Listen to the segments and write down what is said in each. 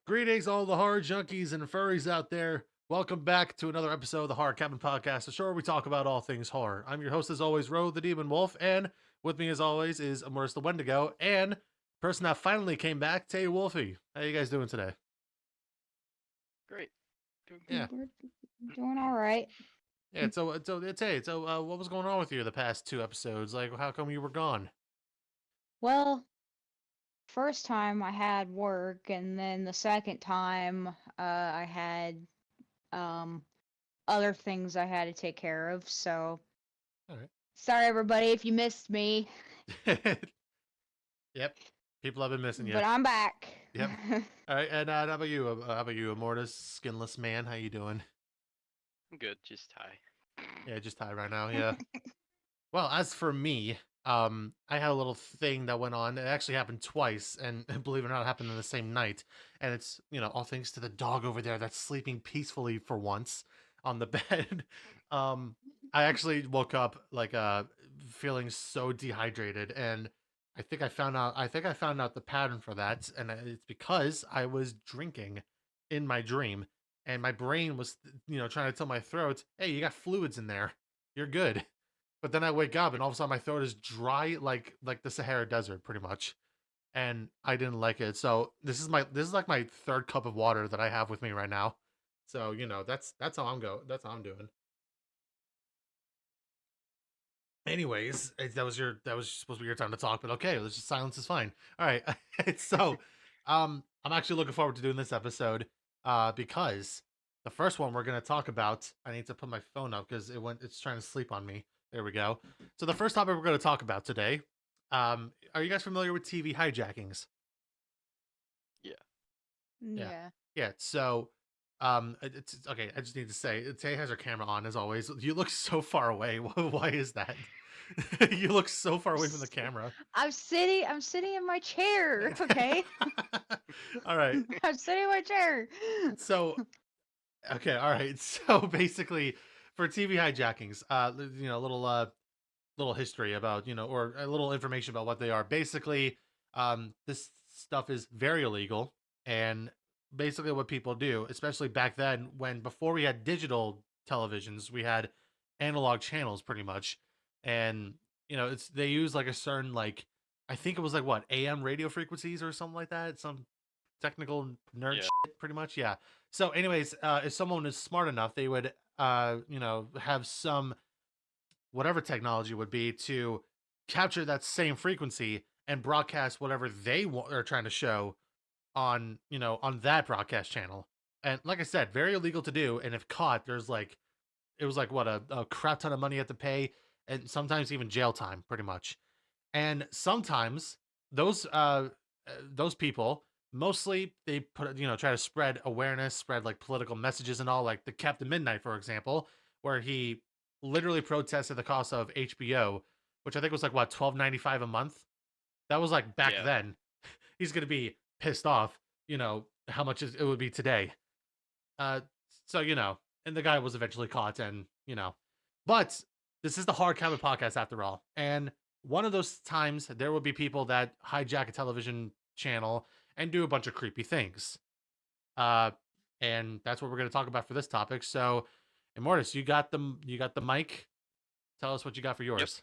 Greetings, all the horror junkies and furries out there. Welcome back to another episode of the Horror Cabin Podcast, the show where we talk about all things horror. I'm your host, as always, Ro, the Demon Wolf, and with me, as always, is Immortus, the Wendigo, and the person that finally came back, Tay Wolfy. How you guys doing today? Great. Doing Yeah. good. We're doing all right. Yeah, so what was going on with you the past two episodes? Like, how come you were gone? Well, first time I had work, and then the second time I had um other things I had to take care of. So All sorry everybody if you missed me, right. Yep. People have been missing you. but I'm back. Yep. All right, and how about you? How about you, Immortus, skinless man? How you doing? I'm good, just high. Yeah, just high right now. Yeah. Well, as for me, I had a little thing that went on. It actually happened twice, and believe it or not, it happened in the same night. And it's, all thanks to the dog over there that's sleeping peacefully for once on the bed. Um, I actually woke up like feeling so dehydrated, and I think I found out the pattern for that, and it's because I was drinking in my dream, and my brain was, trying to tell my throat, "Hey, you got fluids in there. You're good." But then I wake up and all of a sudden my throat is dry like the Sahara Desert pretty much. And I didn't like it. So this is like my third cup of water that I have with me right now. So, that's how that's how I'm doing. Anyways, that was supposed to be your time to talk, but okay, let's just silence is fine. All right. So, I'm actually looking forward to doing this episode because the first one we're going to talk about, I need to put my phone up because it's trying to sleep on me. There we go. So the first topic we're going to talk about today, are you guys familiar with TV hijackings? Yeah. Yeah. Yeah. So, it's okay. I just need to say, Tay has her camera on as always. You look so far away. Why is that? You look so far away from the camera. I'm sitting in my chair, okay? All right. I'm sitting in my chair. So, okay. All right. So basically, for TV hijackings, little history about, or a little information about what they are. Basically, this stuff is very illegal, and basically what people do, especially back then, when before we had digital televisions, we had analog channels pretty much, and it's they use like a certain like I think it was like what AM radio frequencies or something like that, some technical nerd Yeah. shit, pretty much, yeah. So, anyways, if someone is smart enough, they would have some whatever technology would be to capture that same frequency and broadcast whatever they are trying to show on on that broadcast channel. And like I said, very illegal to do, and if caught, there's like it was like what a crap ton of money you have to pay, and sometimes even jail time pretty much. And sometimes those those people, mostly they put try to spread awareness, spread like political messages and all, like the Captain Midnight, for example, where he literally protested the cost of HBO, which I think was like what 12.95 a month. That was like back Yeah. then. He's gonna be pissed off, how much it would be today. Uh, so and the guy was eventually caught, and but this is the Hard Cabin Podcast after all, and one of those times there will be people that hijack a television channel and do a bunch of creepy things. Uh, and that's what we're going to talk about for this topic. So, Immortus, you got the mic. Tell us what you got for yours.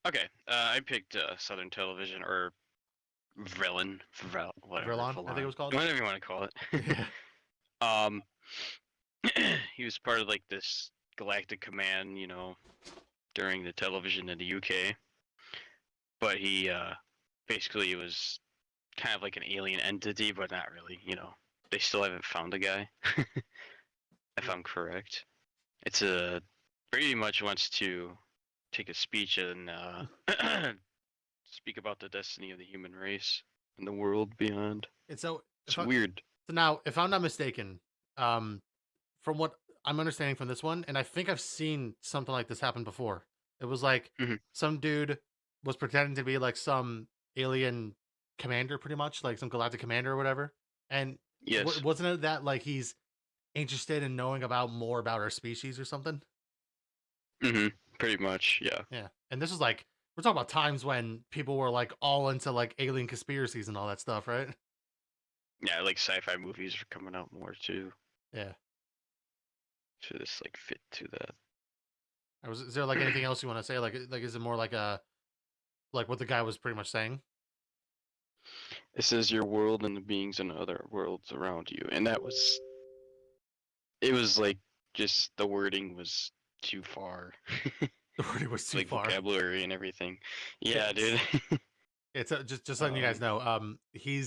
Okay. I picked Southern Television or whatever. Vrillon, I think it was called. Whatever you want to call it. Yeah. Um, he was part of like this galactic command, during the television in the UK. But he basically was kind of like an alien entity, but not really. They still haven't found the guy. If I'm correct. It's pretty much wants to take a speech and speak about the destiny of the human race and the world beyond. And so It's weird. So now, if I'm not mistaken, from what I'm understanding from this one, and I think I've seen something like this happen before. It was like Mhm. some dude was pretending to be like some alien commander, pretty much like some galactic commander or whatever. And Yes. wasn't it that like he's interested in knowing about more about our species or something? Pretty much, yeah. Yeah. And this was like we're talking about times when people were like all into like alien conspiracies and all that stuff, right? Yeah, like sci-fi movies are coming out more too. Yeah. So this like fit to that. Is there like anything else you want to say? Like is it more like like what the guy was pretty much saying? It says your world and the beings in other worlds around you, and that was. It was like just the wording was too far. The wording was too Like far. vocabulary and everything. Yeah, It's dude. it's just letting you guys know. He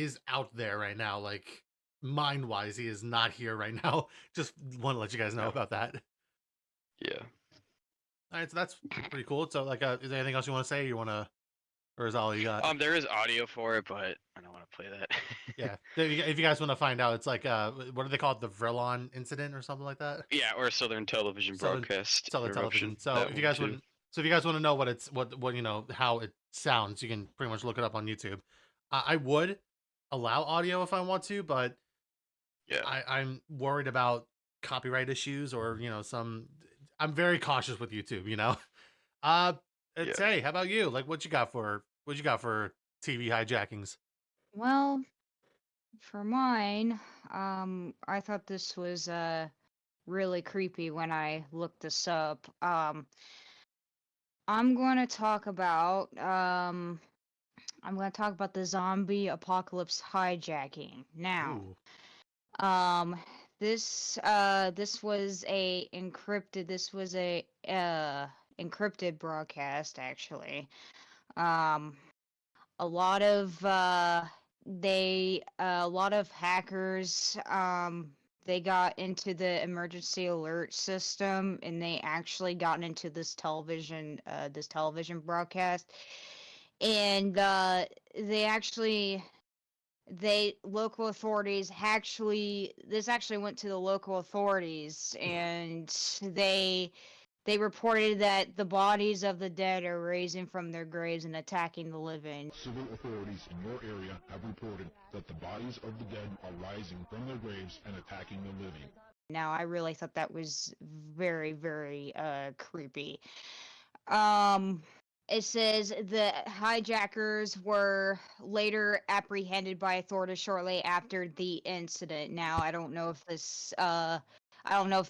is out there right now. Like mind wise, he is not here right now. Just want to let you guys know No. about that. Yeah. All right, so that's pretty cool. So like, is there anything else you want to say? You want to, or is that all you got? There is audio for it, but I don't want to play that. Yeah. If you guys want to find out, it's like what do they call it? The Vrillon incident or something like that. Yeah, or Southern Television Broadcast. Southern Interruption. Television. So That if you one guys too. want, if you guys want to know what you know how it sounds, you can pretty much look it up on YouTube. I would allow audio if I want to, but Yeah. I'm worried about copyright issues or some. I'm very cautious with YouTube. Hey, how about you? Like, what you got for TV hijackings? Well, for mine, I thought this was really creepy when I looked this up. I'm going to talk about the zombie apocalypse hijacking. Now, Ooh. this was a encrypted broadcast actually. A lot of a lot of hackers they got into the emergency alert system and they actually got into this television broadcast, and local authorities this actually went to the local authorities, and they reported that the bodies of the dead are raising from their graves and attacking the living. Civil authorities in your area have reported that the bodies of the dead are rising from their graves and attacking the living. Now, I really thought that was very, very creepy. It says the hijackers were later apprehended by authorities shortly after the incident. Now, I don't know if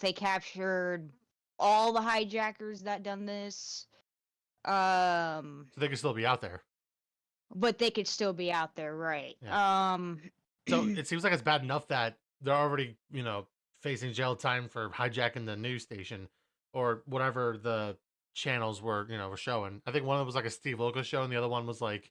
they captured all the hijackers that done this. So they could still be out there. But they could still be out there, right? Yeah. So it seems like it's bad enough that they're already, facing jail time for hijacking the news station or whatever the channels were showing. I think one of them was like a Steve Loco show, and the other one was like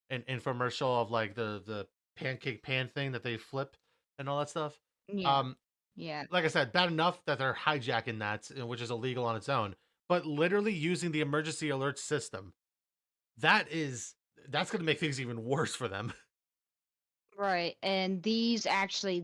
an infomercial of like the pancake pan thing that they flip and all that stuff. Yeah. Yeah. Like I said, bad enough that they're hijacking that, which is illegal on its own, but literally using the emergency alert system, that's going to make things even worse for them. Right, and these actually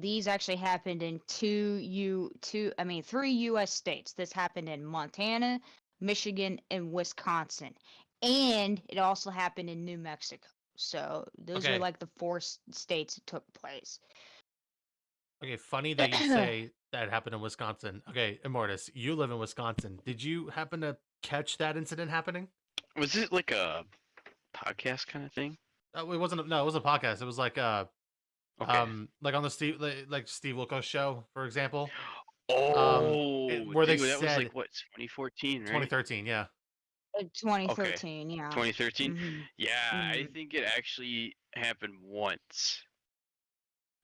happened in three U.S. states. This happened in Montana, Michigan, and Wisconsin, and it also happened in New Mexico. So those are like the four states it took place. Okay, funny that you say that happened in Wisconsin. Okay, Immortus, you live in Wisconsin. Did you happen to catch that incident happening? Was it like a podcast kind of thing? It wasn't. No, it was a podcast. It was like Okay. like on the Steve Wilkos show, for example. Where they that was said like what, 2014, right? 2013, yeah. 2013, yeah. 2013. Mhm. Yeah, I Mhm. think it actually happened once.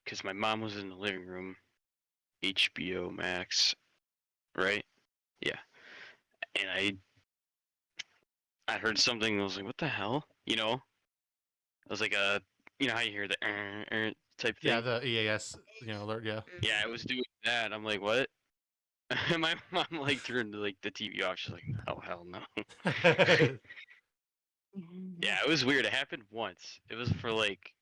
Because my mom was in the living room, HBO Max, right? Yeah, and I heard something. I was like, "What the hell?" I was like, how you hear the type thing? Yeah, the EAS, alert. Yeah. Yeah, I was doing that. I'm like, "What?" And my mom like turned like the TV off. She's like, "Oh hell no." Yeah, it was weird. It happened once. It was for like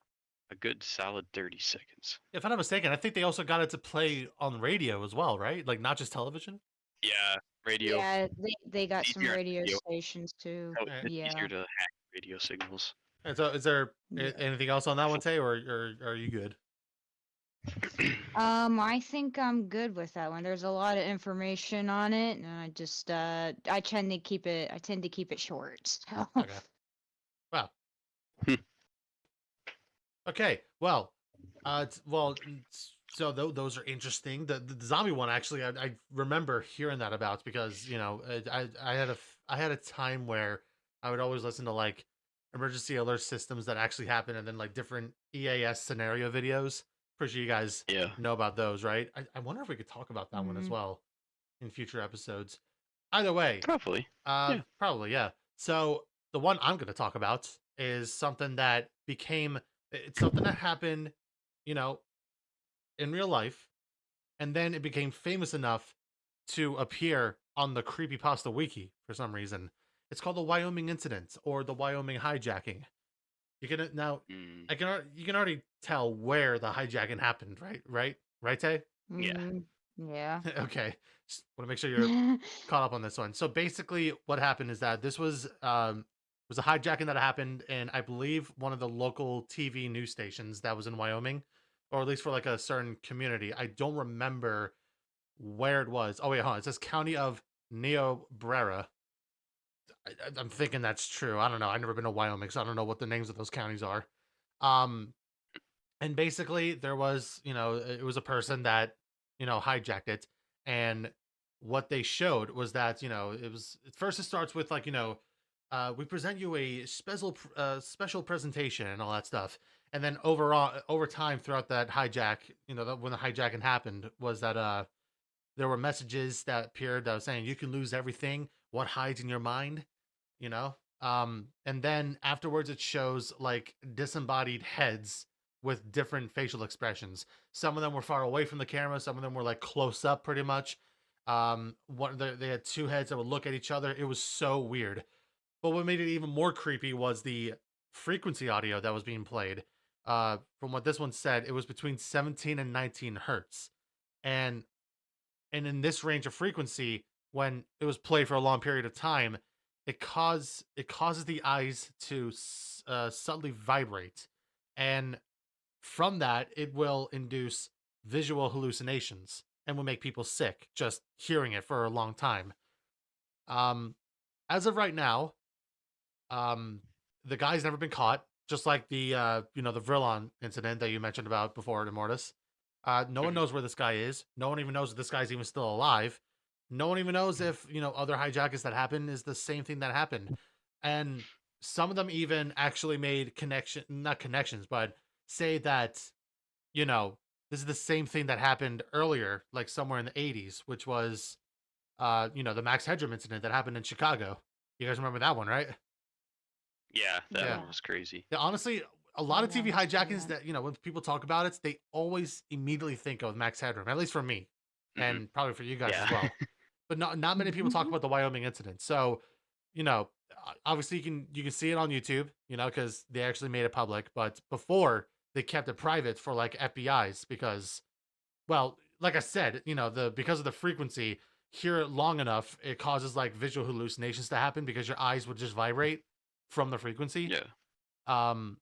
a good solid 30 seconds. If I'm not mistaken, I think they also got it to play on radio as well, right? Like not just television. Yeah, radio. Yeah, they got some Easier on radio radio. stations too. Oh, it's Yeah. easier to hack radio signals. And so, is there Yeah. anything else on that one, Tay, or are you good? I think I'm good with that one. There's a lot of information on it, and I just I tend to keep it short. So. Okay. Wow. Okay. Well, So those are interesting. The zombie one, actually, I remember hearing that about, because I had a time where I would always listen to like emergency alert systems that actually happen, and then like different EAS scenario videos. Pretty sure you guys Yeah. know about those, right? I wonder if we could talk about that one as Mm. well in future episodes. Either way, Probably. Yeah. probably, yeah. So the one I'm going to talk about is something that became, it's something that happened, you know, in real life, and then it became famous enough to appear on the creepypasta wiki for some reason. It's called the Wyoming incident, or the Wyoming hijacking. You can now, Mm. you can already tell where the hijacking happened, right, Tay? Yeah. Yeah. Okay, just want to make sure you're caught up on this one. So basically, what happened is that this was a hijacking that happened in, I believe, one of the local TV news stations that was in Wyoming, or at least for like a certain community. I don't remember where it was. Oh wait, hold on. It says County of Niobrara. I'm thinking that's true. I don't know. I've never been to Wyoming, so I don't know what the names of those counties are. Um, and basically there was, it was a person that, hijacked it. And what they showed was that, it was, at first it starts with like, we present you a special presentation and all that stuff. And then over time throughout that hijack, when the hijacking happened, was that there were messages that appeared that was saying you can lose everything, what hides in your mind, you know? And then afterwards it shows like disembodied heads with different facial expressions. Some of them were far away from the camera, some of them were like close up pretty much. They had two heads that would look at each other. It was so weird. But what made it even more creepy was the frequency audio that was being played. From what this one said, it was between 17 and 19 hertz. And in this range of frequency, when it was played for a long period of time, it causes the eyes to subtly vibrate, and from that it will induce visual hallucinations and will make people sick just hearing it for a long time. um as of right now, um the guy's never been caught, just like the the Vrillon incident that you mentioned about before, Immortus. No one Mhm. knows where this guy is. No one even knows if this guy's even still alive. No one even knows if, other hijackers that happened is the same thing that happened. And some of them even actually made not connections, but say that, you know, this is the same thing that happened earlier, like somewhere in the 80s, which was, the Max Headroom incident that happened in Chicago. You guys remember that one, right? Yeah, that Yeah. one was crazy. Yeah, honestly, a lot of TV hijackings that, when people talk about it, they always immediately think of Max Headroom, at least for me, Mhm. and probably for you guys as Yeah. well. But not many people talk about the Wyoming incident. So, obviously you can see it on YouTube, because they actually made it public. But before, they kept it private for like FBI's, because, well, like I said, because of the frequency, hear it long enough, it causes like visual hallucinations to happen because your eyes would just vibrate from the frequency. Yeah. Um,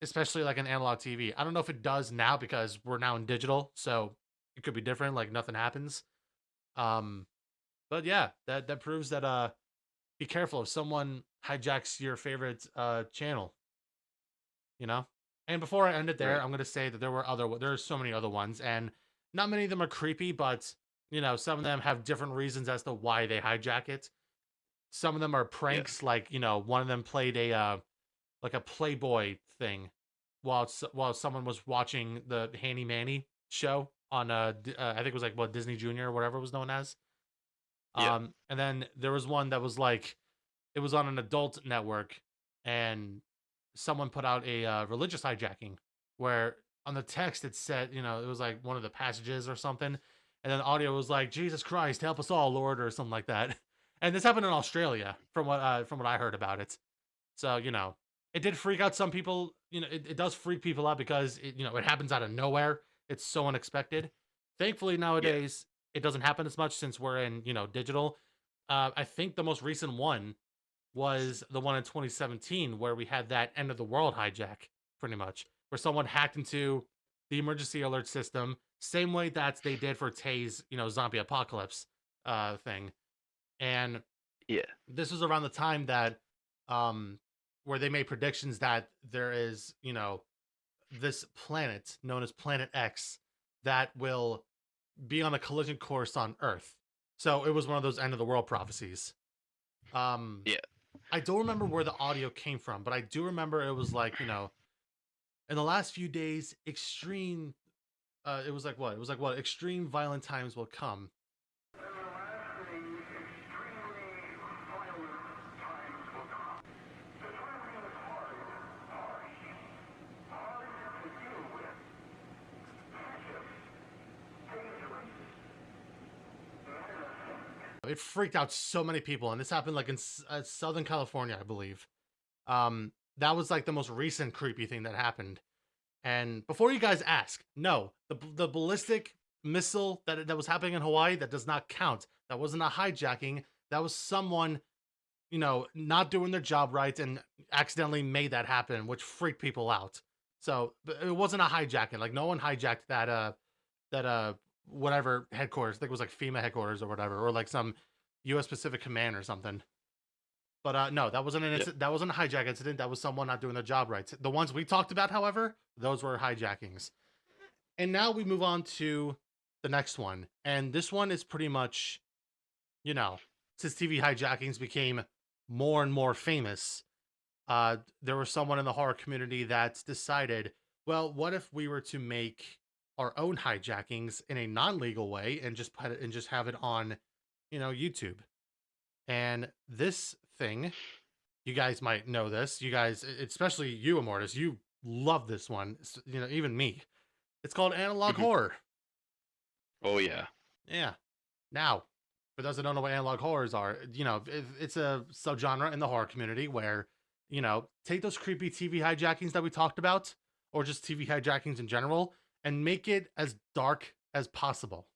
especially like an analog TV. I don't know if it does now because we're now in digital, so it could be different, like nothing happens. Um, but yeah, that proves that be careful if someone hijacks your favorite channel, you know? And before I end it there, Right. I'm going to say that there are so many other ones, and not many of them are creepy, but some of them have different reasons as to why they hijack it. Some of them are Yeah. pranks, like, one of them played a like a Playboy thing while someone was watching the Handy Manny show on I think it was like what, Disney Junior or whatever it was known as. Yeah. And then there was one that was like, it was on an adult network, and someone put out a religious hijacking where on the text it said, it was like one of the passages or something, and then the audio was like, Jesus Christ, help us all, Lord, or something like that. And this happened in Australia, from what I heard about it. So, it did freak out some people. It does freak people out because it happens out of nowhere. It's so unexpected. Thankfully, Yeah. nowadays, it doesn't happen as much since we're in, digital. I think the most recent one was the one in 2017 where we had that end of the world hijack, pretty much, where someone hacked into the emergency alert system, same way that they did for Tay's, zombie apocalypse thing. And Yeah. this was around the time that, um where they made predictions that there is, this planet known as Planet X that will be on a collision course on Earth. So it was one of those end of the world prophecies. Yeah. I don't remember where the audio came from, but I do remember it was like, in the last few days, extreme. It was like what? It was like what? Extreme violent times will come. It freaked out so many people, and this happened like in Southern California, I believe. That was like the most recent creepy thing that happened. And before you guys ask, no, the ballistic missile that was happening in Hawaii, that does not count. That wasn't a hijacking. That was someone, not doing their job right and accidentally made that happen, which freaked people out. So it wasn't a hijacking. Like no one hijacked that whatever headquarters. I think it was like FEMA headquarters or whatever, or like some U.S. Pacific Command or something. But no, that wasn't that wasn't a hijack incident. That was someone not doing their job right. The ones we talked about, however, those were hijackings. And now we move on to the next one. And this one is pretty much, since TV hijackings became more and more famous, there was someone in the horror community that decided, well, what if we were to make our own hijackings in a non-legal way and just put it and just have it on, YouTube. And this thing, you guys might know this. You guys, especially you, Immortus, you love this one. Even me. It's called analog horror. Oh yeah. Yeah. Now, for those that don't know what analog horrors are, it's a subgenre in the horror community where, take those creepy TV hijackings that we talked about, or just TV hijackings in general, and make it as dark as possible,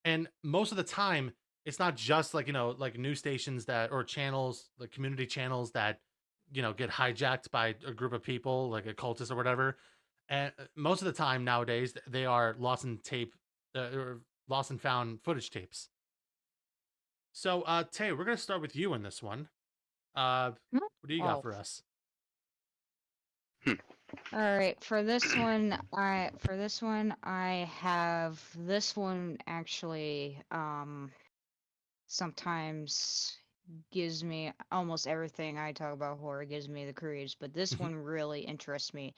And most of the time, it's not just like, like news stations or channels, like community channels that, get hijacked by a group of people, like a cultist or whatever. And most of the time nowadays, they are lost and found footage tapes. So, Tay, we're going to start with you in this one. What do you got for us? All right, for this one, I have this one actually. Sometimes gives me almost everything I talk about horror gives me the creeps, but this one really interests me.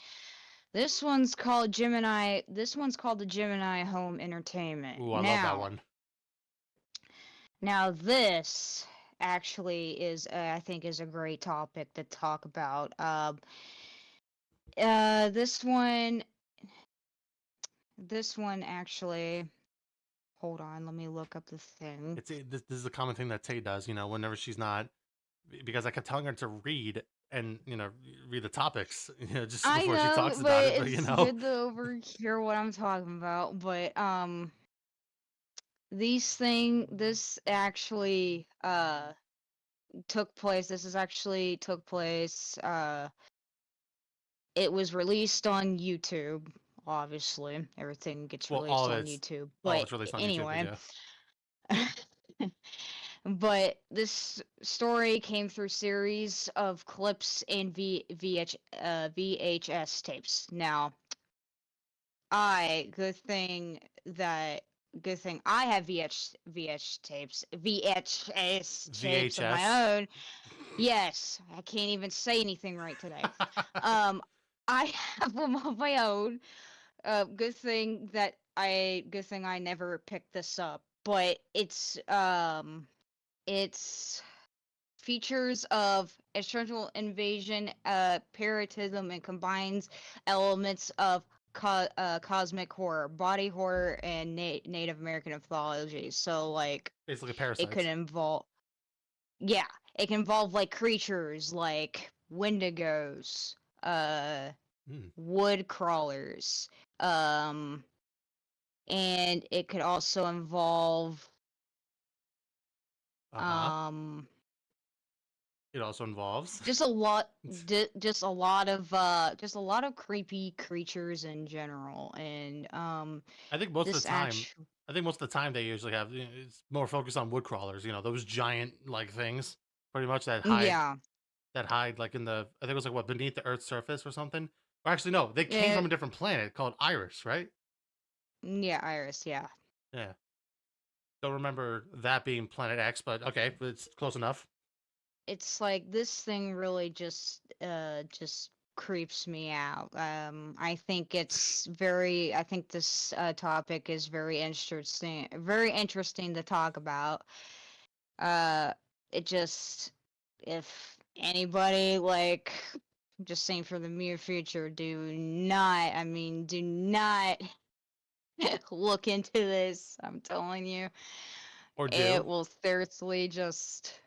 This one's called Gemini. This one's called the Gemini Home Entertainment. Ooh, I love that one. Now this actually is, I think, is a great topic to talk about. This one actually. Hold on, let me look up the thing. This is a common thing that Tay does, whenever she's not, because I kept telling her to read and, read the topics, just before she talks about it. But, it's good to overhear what I'm talking about. But, this actually, took place. It was released on YouTube. Obviously, everything gets released on YouTube. But anyway, but this story came through series of clips and VHS tapes. Now, good thing I have VHS tapes of my own. Yes, I can't even say anything right today. I have them of my own. Good thing I never picked this up, but it's features of external invasion, parasitism, and combines elements of cosmic horror, body horror, and Native American mythology. So like, basically parasites. It can involve like creatures like Wendigos, wood crawlers, and it could also involve it also involves just a lot of creepy creatures in general. And I think most of the time they usually have, it's more focused on wood crawlers, those giant like things pretty much that hide like in the, I think it was like what, beneath the earth's surface or something, Or actually, no, they came Yeah. from a different planet called Iris, right? Yeah, Iris, yeah. Yeah. Don't remember that being Planet X, but okay, it's close enough. It's like this thing really just creeps me out. I think I think this topic is very interesting to talk about. Uh, it just, if anybody, like, just saying for the near future, do not look into this. I'm telling you, Or it do. will seriously just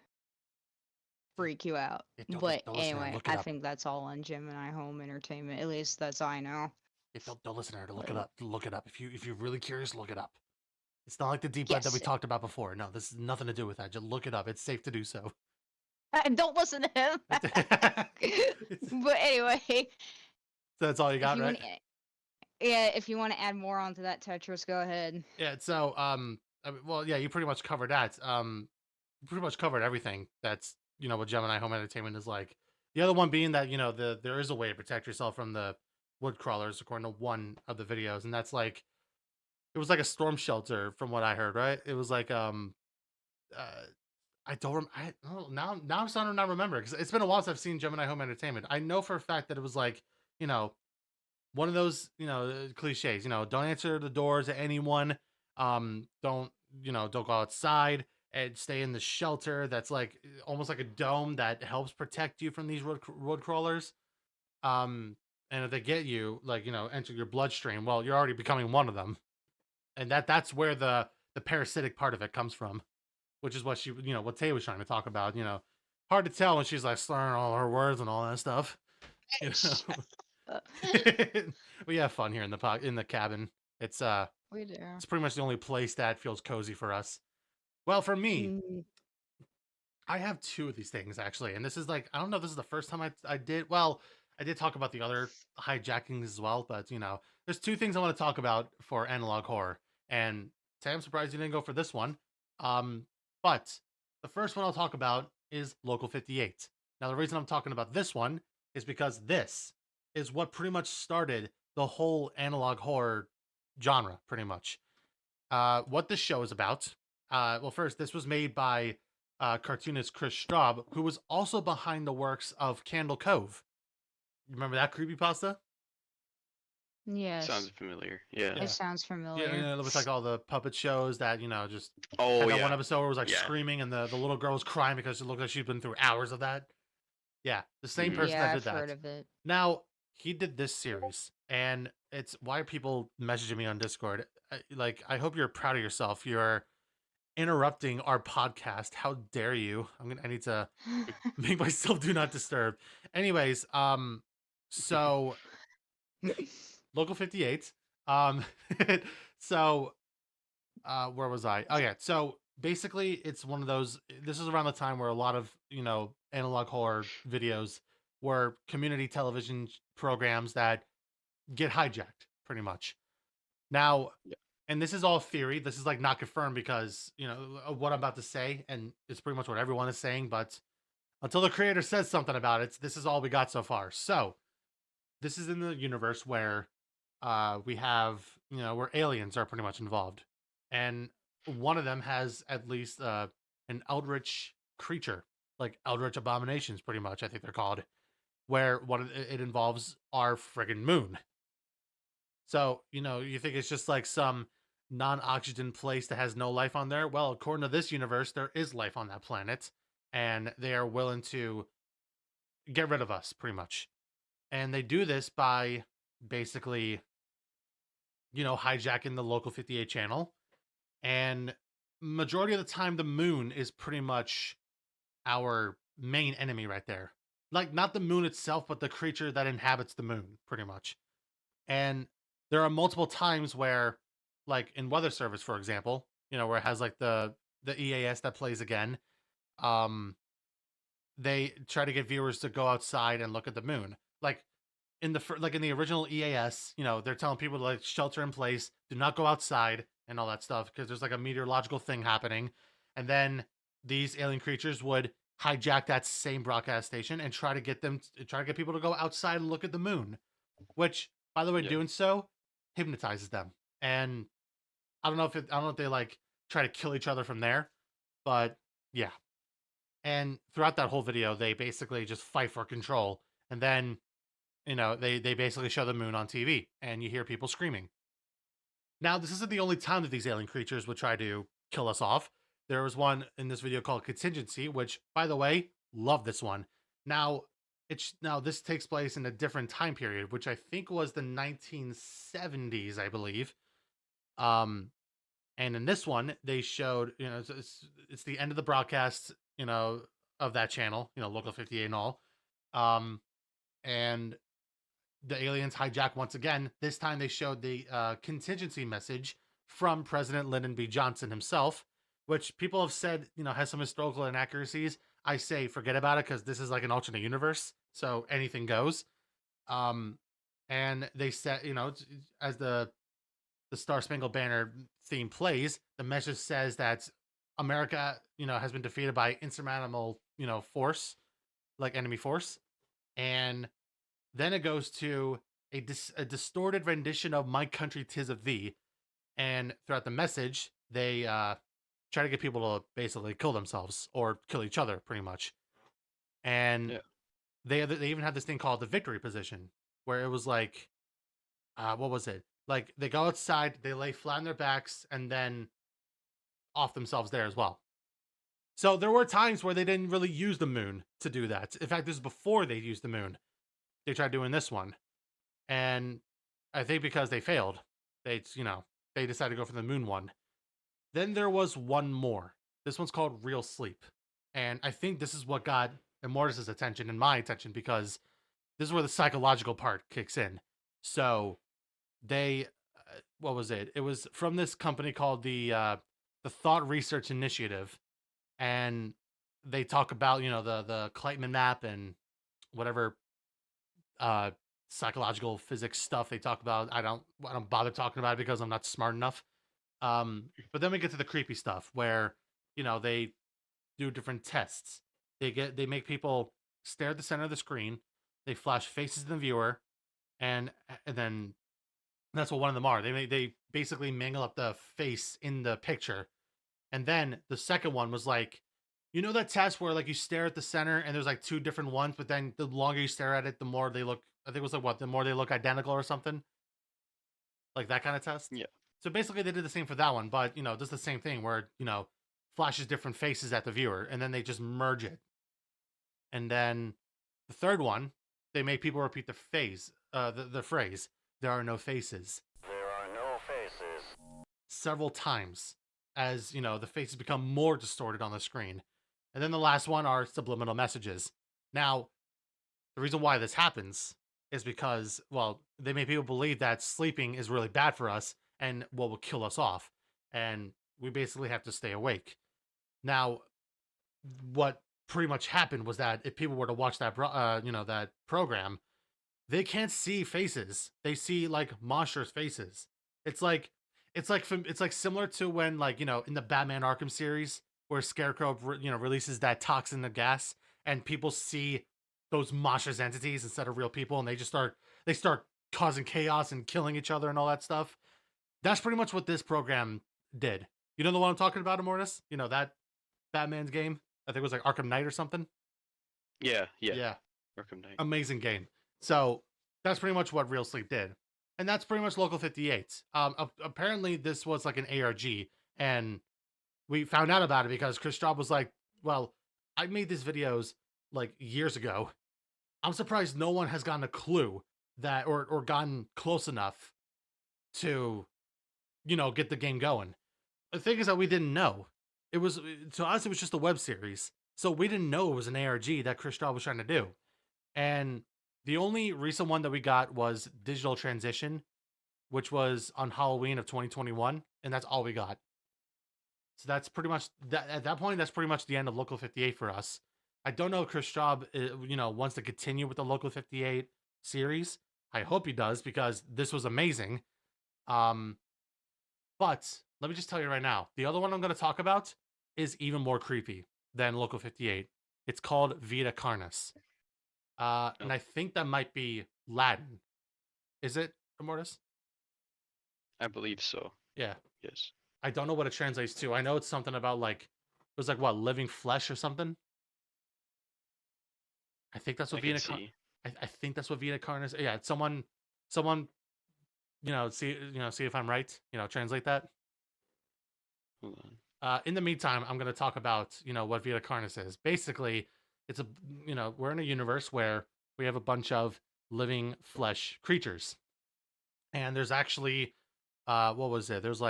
freak you out. Yeah, But don't listen to her. anyway, Look it I up. think that's all on Gemini Home Entertainment. At least that's I know. Yeah, don't listen to her. Look it Like, up. Look it up. If you're really curious, look it up. It's not like the deep web that we yes, talked about before. No, this has nothing to do with that. Just look it up. It's safe to do so. don't listen to him. But anyway, So that's all you if got, you right? want, yeah, if you want to add more onto that, Tetris, go ahead. Yeah. So I mean, well, yeah, you pretty much covered that. You pretty much covered everything. That's what Gemini Home Entertainment is like. The other one being that there is a way to protect yourself from the wood crawlers, according to one of the videos, and that's like it was like a storm shelter from what I heard, right? It was like uh I don't I oh, now I'm starting to not remember because it's been a while since I've seen Gemini Home Entertainment. I know for a fact that it was like, you know, one of those, cliches, don't answer the doors to anyone. Don't, don't go outside and stay in the shelter that's like almost like a dome that helps protect you from these road crawlers. Um, and if they get you, like, enter your bloodstream, well, you're already becoming one of them. And that's where the parasitic part of it comes from, which is what what Tay was trying to talk about, hard to tell when she's like slurring all her words and all that stuff. You know. We have fun here in the cabin. It's We do. it's pretty much the only place that feels cozy for us. Well, for me, Mm, I have two of these things actually, and this is like I don't know. This is the first time I did. Well, I did talk about the other hijackings as well, but there's two things I want to talk about for analog horror. And Tay, I'm surprised you didn't go for this one. Um, but the first one I'll talk about is Local 58. Now, the reason I'm talking about this one is because this is what pretty much started the whole analog horror genre, pretty much. What this show is about. Well, first, this was made by cartoonist Chris Straub, who was also behind the works of Candle Cove. Remember that creepypasta? yes, Sounds familiar. Yeah. Yeah. it sounds Yeah, familiar. it was like all the puppet shows that just Oh had that yeah. one episode where it was like Yeah. screaming and the little girl was crying because it looked like she'd been through hours of that. Yeah, the same Mhm. person Yeah, that did I've that. heard of it. Now, he did this series, and it's why are people messaging me on Discord? I hope you're proud of yourself. You're interrupting our podcast. How dare you? I need to make myself do not disturb. Anyways, so Local 58. Um, so where was I? Oh yeah. So basically, it's one of those. This is around the time where a lot of analog horror videos were community television programs that get hijacked, pretty much. Now, Yeah. and this is all theory. This is like not confirmed because of what I'm about to say, and it's pretty much what everyone is saying. But until the creator says something about it, this is all we got so far. So this is in the universe where we have where aliens are pretty much involved, and one of them has at least an eldritch creature, like eldritch abominations, pretty much I think they're called, where it involves our friggin' moon. So you think it's just like some non-oxygen place that has no life on there. Well, according to this universe, there is life on that planet, and they are willing to get rid of us, pretty much. And they do this by basically hijacking the Local 58 channel. And majority of the time, the moon is pretty much our main enemy right there. Like, not the moon itself, but the creature that inhabits the moon, pretty much. And there are multiple times where, like in Weather Service, for example, where it has like the EAS that plays again. They try to get viewers to go outside and look at the moon. Like in the original EAS, they're telling people to like shelter in place, do not go outside and all that stuff because there's like a meteorological thing happening. And then these alien creatures would hijack that same broadcast station and try to get people to go outside and look at the moon. which, by the way, Yeah. doing so hypnotizes them. And I don't know if they like try to kill each other from there, but yeah. And throughout that whole video, they basically just fight for control, and then they basically show the moon on TV, and you hear people screaming. Now, this isn't the only time that these alien creatures would try to kill us off. There was one in this video called Contingency, which, by the way, love this one. Now, this takes place in a different time period, which I think was the 1970s, I believe. And in this one, they showed, it's the end of the broadcast, of that channel, Local 58 and all. And the aliens hijack once again. This time they showed the contingency message from President Lyndon B. Johnson himself, which people have said, has some historical inaccuracies. I say forget about it because this is like an alternate universe, so anything goes. And they said, as the Star Spangled Banner theme plays, the message says that America, has been defeated by insurmountable, force, like enemy force. And then it goes to a distorted rendition of My Country 'Tis of Thee. And throughout the message, they try to get people to basically kill themselves or kill each other, pretty much. And they even had this thing called the victory position, where it was like, what was it? Like, they go outside, they lay flat on their backs, and then off themselves there as well. So there were times where they didn't really use the moon to do that. In fact, this is before they used the moon. They tried doing this one. And I think because they failed, they decided to go for the moon one. Then there was one more. This one's called Real Sleep. And I think this is what got Immortus' attention and my attention, because this is where the psychological part kicks in. So they, what was it? It was from this company called the Thought Research Initiative. And they talk about, the Kleitman map and whatever psychological physics stuff they talk about. I don't bother talking about it because I'm not smart enough. But then we get to the creepy stuff where, they do different tests. They make people stare at the center of the screen. They flash faces in the viewer, and then that's what one of them are. They basically mangle up the face in the picture. And then the second one was like, that test where like you stare at the center and there's like two different ones, but then the longer you stare at it, the more they look. I think it was like the more they look identical or something, like that kind of test. Yeah. So basically, they did the same for that one, but does the same thing where flashes different faces at the viewer, and then they just merge it. And then the third one, they make people repeat the phrase, "There are no faces." There are no faces. Several times, as the faces become more distorted on the screen. And then the last one are subliminal messages. Now, the reason why this happens is because, well, they make people believe that sleeping is really bad for us and will kill us off. And we basically have to stay awake. Now, what pretty much happened was that if people were to watch that, that program, they can't see faces. They see like monstrous faces. It's like similar to when, like, in the Batman Arkham series where Scarecrow, releases that toxin of gas and people see those monstrous entities instead of real people, and they start causing chaos and killing each other and all that stuff. That's pretty much what this program did. You know the one I'm talking about, Immortus? That Batman's game? I think it was like Arkham Knight or something. Yeah. Yeah. Arkham Knight. Amazing game. So that's pretty much what Real Sleep did. And that's pretty much Local 58. Apparently this was like an ARG, and we found out about it because Chris Straub was like, well, I made these videos like years ago. I'm surprised no one has gotten a clue that or gotten close enough to, get the game going. The thing is that we didn't know. It was, to us, it was just a web series. So we didn't know it was an ARG that Chris Straub was trying to do. And the only recent one that we got was Digital Transition, which was on Halloween of 2021, and that's all we got. So that's pretty much that. At that point, that's pretty much the end of Local 58 for us. I don't know if Chris Straub, wants to continue with the Local 58 series. I hope he does, because this was amazing. But let me just tell you right now, the other one I'm going to talk about is even more creepy than Local 58. It's called Vita Carnis. And I think that might be Latin. Is it Immortus? I believe so. Yeah. Yes. I don't know what it translates to. I know it's something about like, it was like what, living flesh or something? I think that's I what can Vena see. I think that's what Vena Carne is. Yeah, it's someone, see if I'm right. Translate that. Hold on. In the meantime, I'm going to talk about, what Vita Carnis is. Basically, it's we're in a universe where we have a bunch of living flesh creatures. And there's actually, what was it? There's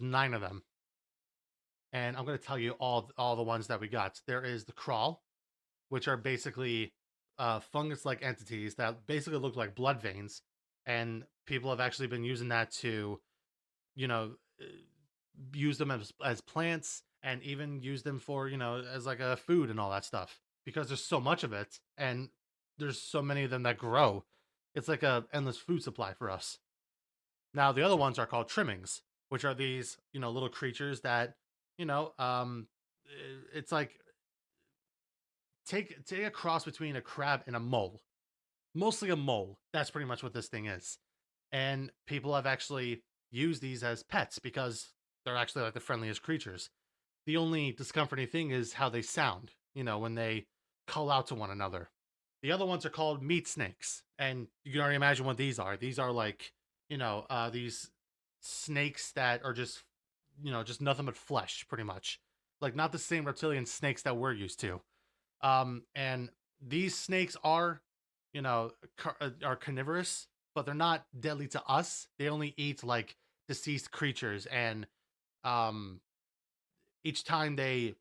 9 of them. And I'm going to tell you all the ones that we got. There is the crawl, which are basically fungus-like entities that basically look like blood veins. And people have actually been using that to, you know, uh, use them as plants and even use them for as like a food and all that stuff because there's so much of it and there's so many of them that grow. It's like a endless food supply for us. Now the other ones are called trimmings, which are these little creatures that it's like take a cross between a crab and a mole, mostly a mole. That's pretty much what this thing is. And people have actually used these as pets because they're actually like the friendliest creatures. The only discomforting thing is how they sound, when they call out to one another. The other ones are called meat snakes, and you can already imagine what these are. These are like, these snakes that are just nothing but flesh, pretty much. Like not the same reptilian snakes that we're used to. And these snakes are, are carnivorous, but they're not deadly to us. They only eat like deceased creatures, and um, each time they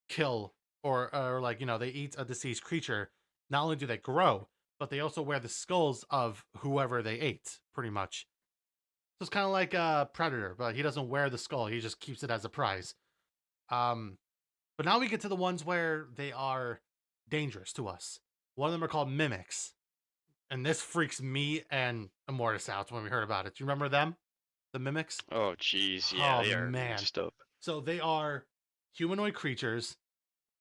kill or like they eat a deceased creature, not only do they grow, but they also wear the skulls of whoever they ate, pretty much. So it's kind of like a predator, but he doesn't wear the skull. He just keeps it as a prize. Um, but now we get to the ones where they are dangerous to us. One of them are called mimics. And this freaks me and Immortus out when we heard about it. Do you remember them? The mimics? Oh, jeez. Yeah, Oh, they are man. messed up. So they are humanoid creatures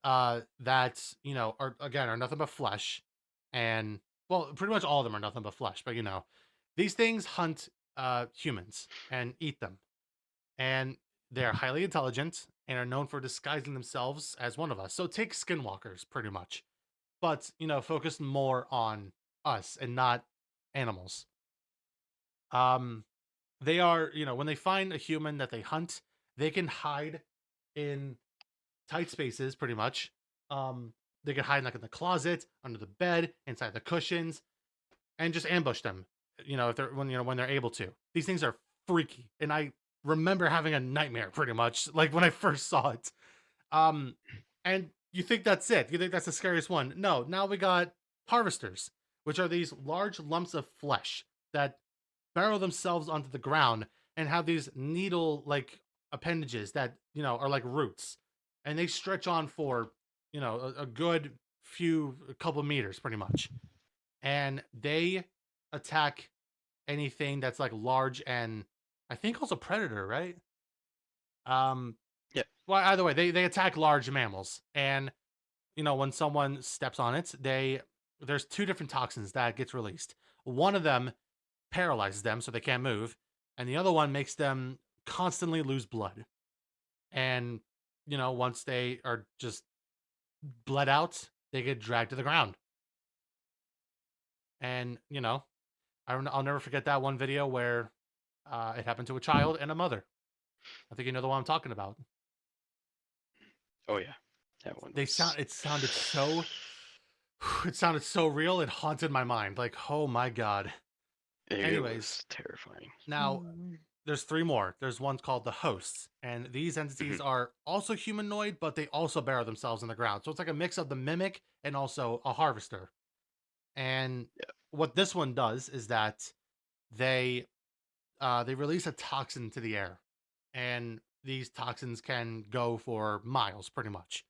that, are nothing but flesh. And, well, pretty much all of them are nothing but flesh. But, these things hunt humans and eat them. And they're highly intelligent and are known for disguising themselves as one of us. So take skinwalkers, pretty much. But, focus more on us and not animals. They are, when they find a human that they hunt, they can hide in tight spaces, pretty much. They can hide like in the closet, under the bed, inside the cushions, and just ambush them. If they're when they're able to. These things are freaky, and I remember having a nightmare pretty much like when I first saw it. And you think that's it? You think that's the scariest one? No. Now we got harvesters, which are these large lumps of flesh that burrow themselves onto the ground and have these needle like appendages that are like roots, and they stretch on for a good a couple meters pretty much, and they attack anything that's like large and I think also predator, right? Yeah. Well, either way, they attack large mammals, and when someone steps on it, there's 2 different toxins that gets released. One of them paralyzes them so they can't move, and the other one makes them constantly lose blood. And once they are just bled out, they get dragged to the ground. And I'll never forget that one video where it happened to a child and a mother. I think you know the one I'm talking about. Oh yeah, that one. It sounded so real. It haunted my mind. Like, oh my god. Anyways, was terrifying. Now there's 3 more. There's one called the hosts, and these entities are also humanoid, but they also bury themselves in the ground. So it's like a mix of the mimic and also a harvester. And what this one does is that they release a toxin to the air, and these toxins can go for miles, pretty much.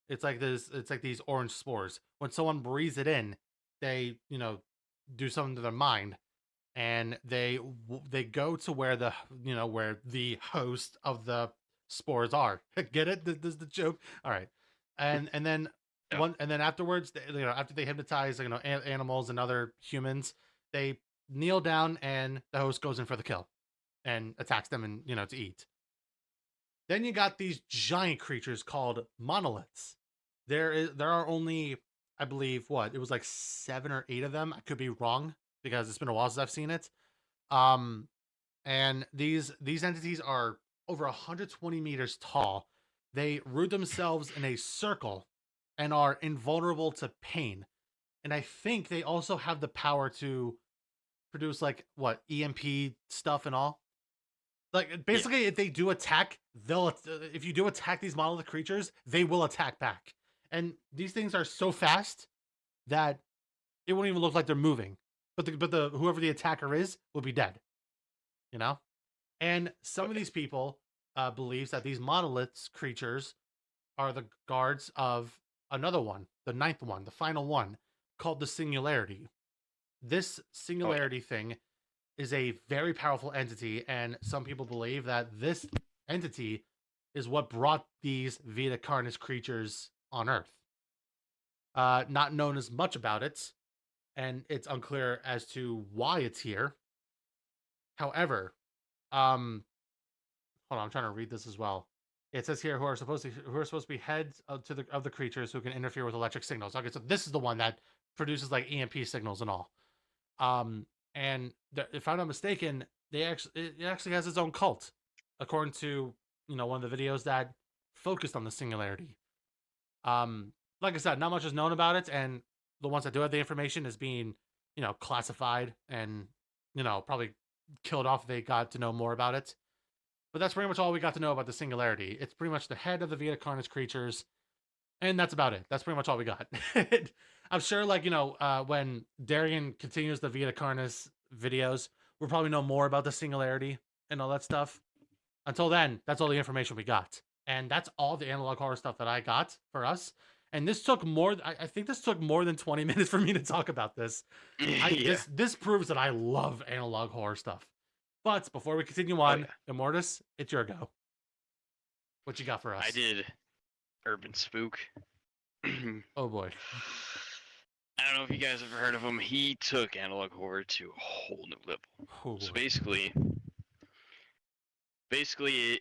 It's like these orange spores. When someone breathes it in, they do something to their mind, and they go to where where the host of the spores are. Get it? This is the joke. All right, and then Yeah. and then afterwards, after they hypnotize, animals and other humans, they kneel down, and the host goes in for the kill, and attacks them, and to eat. Then you got these giant creatures called monoliths. There are only, I believe, it was like 7 or 8 of them. I could be wrong because it's been a while since I've seen it. And these entities are over 120 meters tall. They root themselves in a circle and are invulnerable to pain. And I think they also have the power to produce EMP stuff and all. Like basically, if they do attack, if you do attack these monolith creatures, they will attack back. And these things are so fast that it won't even look like they're moving. But the whoever the attacker is will be dead. And some of these people believes that these monoliths creatures are the guards of another one, the 9th one, the final one, called the Singularity. This Singularity thing is a very powerful entity, and some people believe that this entity is what brought these Vita Carnis creatures on Earth. Not known as much about it, and it's unclear as to why it's here. However, hold on, I'm trying to read this as well. It says here who are supposed to be heads of the creatures who can interfere with electric signals. Okay, so this is the one that produces like EMP signals and all. And if I'm not mistaken, it actually has its own cult, according to one of the videos that focused on the Singularity. Like I said, not much is known about it, and the ones that do have the information is being classified and probably killed off if they got to know more about it. But that's pretty much all we got to know about the Singularity. It's pretty much the head of the Vita Carnis creatures, and that's about it. That's pretty much all we got. I'm sure, when Darian continues the Vita Carnis videos, we'll probably know more about the Singularity and all that stuff. Until then, that's all the information we got. And that's all the analog horror stuff that I got for us. And this took I think this took more than 20 minutes for me to talk about this. Yeah. This proves that I love analog horror stuff. But before we continue on, Immortus, it's your go. What you got for us? I did Urban Spook. Oh boy. I don't know if you guys ever heard of him. He took analog horror to a whole new level. Oh, So boy. basically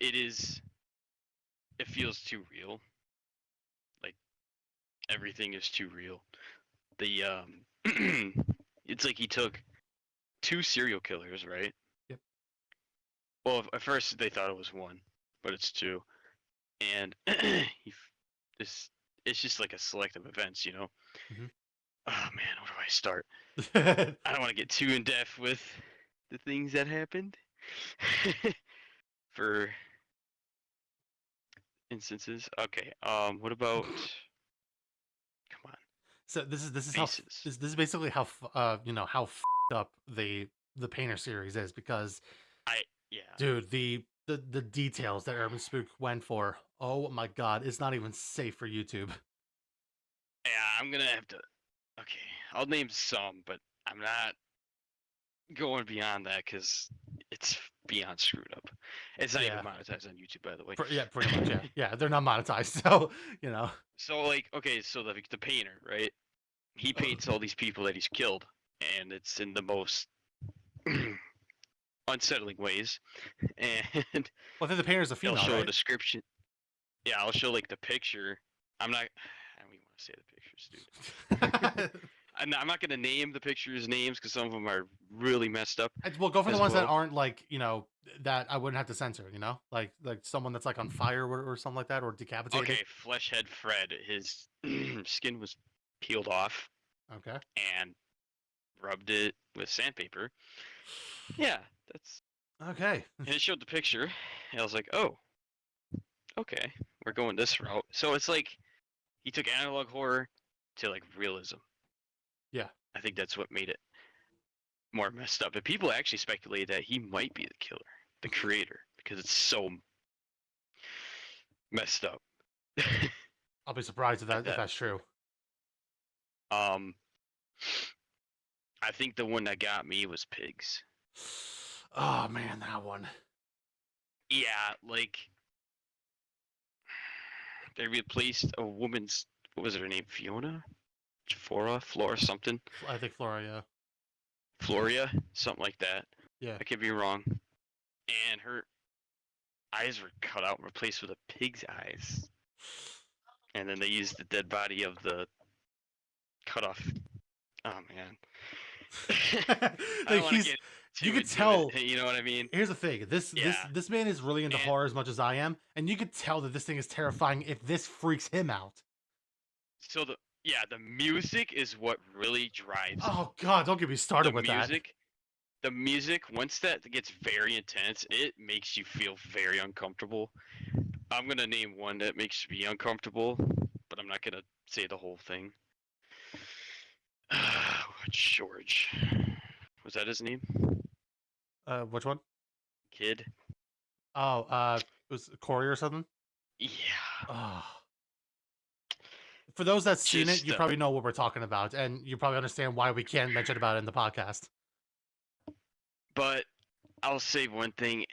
it feels too real. Like everything is too real. The it's like he took 2 serial killers, right? Yep. Well, at first they thought it was 1, but it's 2. And it's just like a selective events, Mhm. Oh man, where do I start? I don't want to get too in depth with the things that happened. For instances, okay. What about? Come on. So this is Faces. this is basically how how up the Painter series is, because Yeah. dude, the details that Urban Spook went for, oh my god, it's not even safe for YouTube. Yeah, I'm gonna have to. Okay, I'll name some, but I'm not going beyond that because it's beyond screwed up. It's not even monetized on YouTube, by the way. Yeah, pretty much. Yeah, they're not monetized, so So okay, so the painter, right? He paints all these people that he's killed, and it's in the most unsettling ways. And well, I think the painter's a female, I'll show right? a description. Yeah, I'll show the picture. I don't even want to say the pictures, dude. I'm not gonna name the pictures names because some of them are really messed up. Well, go for the ones that aren't that I wouldn't have to censor. Like someone that's on fire or something like that, or decapitated. Okay, Fleshhead Fred. His skin was peeled off. Okay. And rubbed it with sandpaper. Yeah, that's okay. And it showed the picture, and I was like, oh, okay, we're going this route. So it's like he took analog horror to realism. Yeah. I think that's what made it more messed up. And people actually speculate that he might be the killer, the creator, because it's so messed up. I'll be surprised if that's true. I think the one that got me was pigs. Oh man, that one. Yeah, they replaced a woman's what was her name? Fiona? Flora something? I think Flora, yeah. Floria? Something like that. Yeah. I could be wrong. And her eyes were cut out and replaced with a pig's eyes. And then they used the dead body of the cut off. Oh man. I Like, don't want to get you too could into tell. it, you know what I mean? Here's the thing. This Yeah. this man is really into And- horror as much as I am, and you could tell that this thing is terrifying if this freaks him out. So the music is what really drives Oh God, don't get me started with that. The music, once that gets very intense, it makes you feel very uncomfortable. I'm gonna name one that makes me uncomfortable, but I'm not gonna say the whole thing. George. Was that his name? Which one? Kid? Oh, it was Corey or something. Yeah. Oh. For those that's seen it, Just, you probably know what we're talking about, and you probably understand why we can't mention about it in the podcast. But I'll say one thing.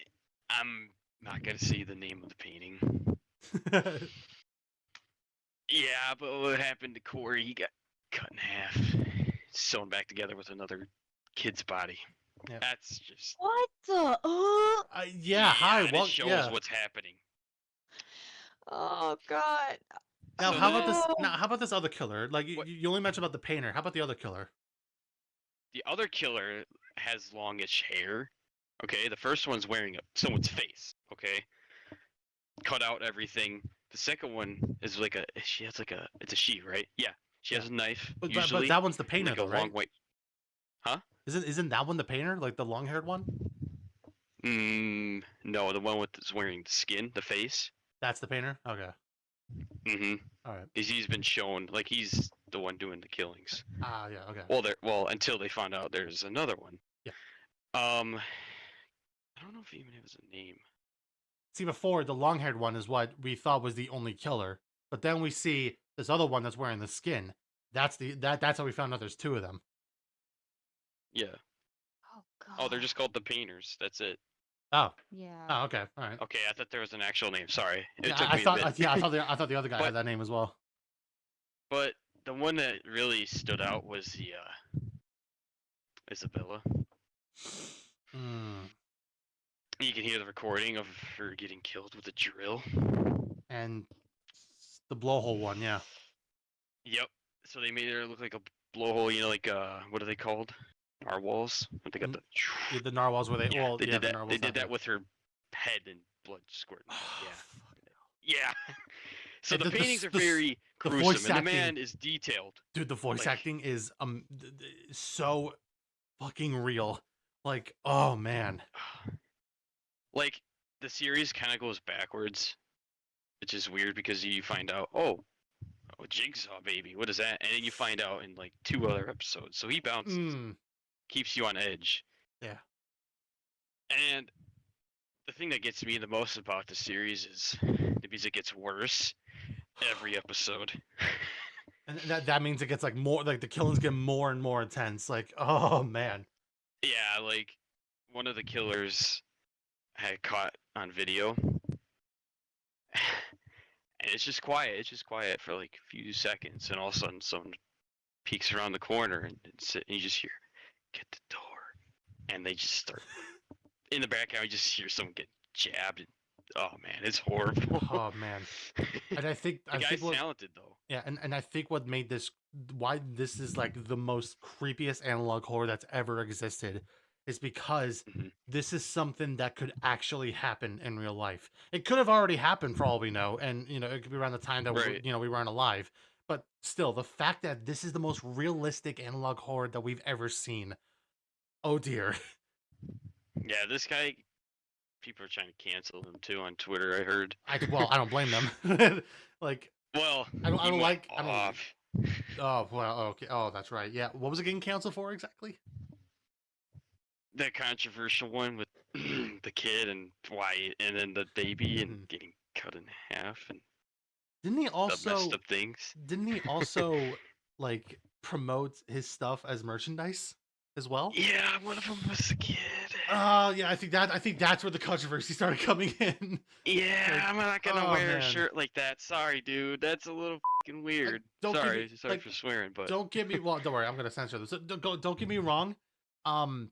I'm not gonna say the name of the painting. Yeah, but what happened to Corey? He got cut in half, sewn back together with another kid's body. Yep. That's just What the? Yeah, hi. It Well, shows yeah. what's happening. Oh God. Now, So how about this? No. Now, how about this other killer? Like, What- you only mentioned about the painter. How about the other killer? The other killer has longish hair. Okay, the first one's wearing someone's face. Okay, cut out everything. The second one is like it's a she, right? Yeah, she has a knife. But Usually, that one's the and, painter, like a though, right? long white. Isn't that one the painter? Like the long-haired one? No, the one with is wearing the skin, the face. That's the painter. Okay. Mm-hmm. All right. He's been shown like he's the one doing the killings. Ah, yeah. Okay. Well, until they found out there's another one. Yeah. I don't know if he even has a name. See, before the long-haired one is what we thought was the only killer, but then we see this other one that's wearing the skin. That's how we found out there's two of them. Yeah. Oh God. Oh, they're just called the painters. That's it. Oh. Yeah. Oh. Okay. All right. Okay, I thought there was an actual name. Sorry, it Yeah, took I me a thought. bit. Yeah, I thought the other guy But- had that name as well. But the one that really stood out was the Isabella. Mm. You can hear the recording of her getting killed with a drill. And the blowhole one, yeah. Yep. So they made her look like a blowhole. You know, like what are they called? Narwhals. They got Yeah, the narwhals were they? Yeah, well, they yeah, did the that. narwhals They did not that there. with her head and blood squirting. Oh, Yeah. Yeah. So And the the paintings are the very the gruesome, voice and the acting- man is detailed. Dude, the voice Like- acting is so fucking real. Like, oh man. Like the series kind of goes backwards, which is weird because you find out, oh, Jigsaw baby, what is that? And then you find out in like 2 other episodes. So he bounces, Mm. keeps you on edge. Yeah. And the thing that gets me the most about the series is the music gets worse every episode. And that means it gets like more, like the killings get more and more intense. Like, oh man. Yeah, like one of the killers had caught on video. And it's just quiet. It's just quiet for like a few seconds, and all of a sudden someone peeks around the corner and you just hear, "Get the door," and they just start. In the background, you just hear someone get jabbed. And, oh man, it's horrible. Oh man. And I think The guy's talented though. yeah, and I think what made this, why this is like the most creepiest analog horror that's ever existed, is because Mhm. this is something that could actually happen in real life. It could have already happened for all we know, and it could be around the time that Right. we weren't alive. But still, the fact that this is the most realistic analog horror that we've ever seen. Oh dear. Yeah, this guy. People are trying to cancel him too on Twitter. I heard. I don't blame them. Like, Well, I don't he went like- I don't- off. oh well, okay. Oh, that's right. Yeah. What was it getting canceled for exactly? That controversial one with the kid and Wyatt, and then the baby and Mhm. getting cut in half, and Didn't he the also messed up things. didn't he also like promote his stuff as merchandise as well? Yeah, one of them was the kid. Yeah, I think that's where the controversy started coming in. Yeah, Like, I'm not gonna oh, wear a man. shirt like that. Sorry, dude. That's a little fucking weird. don't get me- Sorry like, for swearing, but Don't get me well. Don't worry, I'm gonna censor this. Don't get me wrong. Um,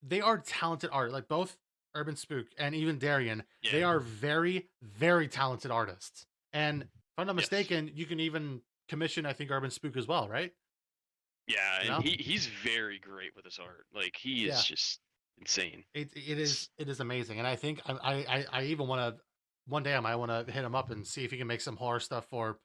they are talented art. Like both Urban Spook and even Darian, they yeah, are very, very talented artists. And if I'm not yes. mistaken, you can even commission, I think, Urban Spook as well, right? Yeah, You and know? he's very great with his art. Like he is Yeah. just insane. It is amazing, and I think I even want to one day I might want to hit him up and see if he can make some horror stuff for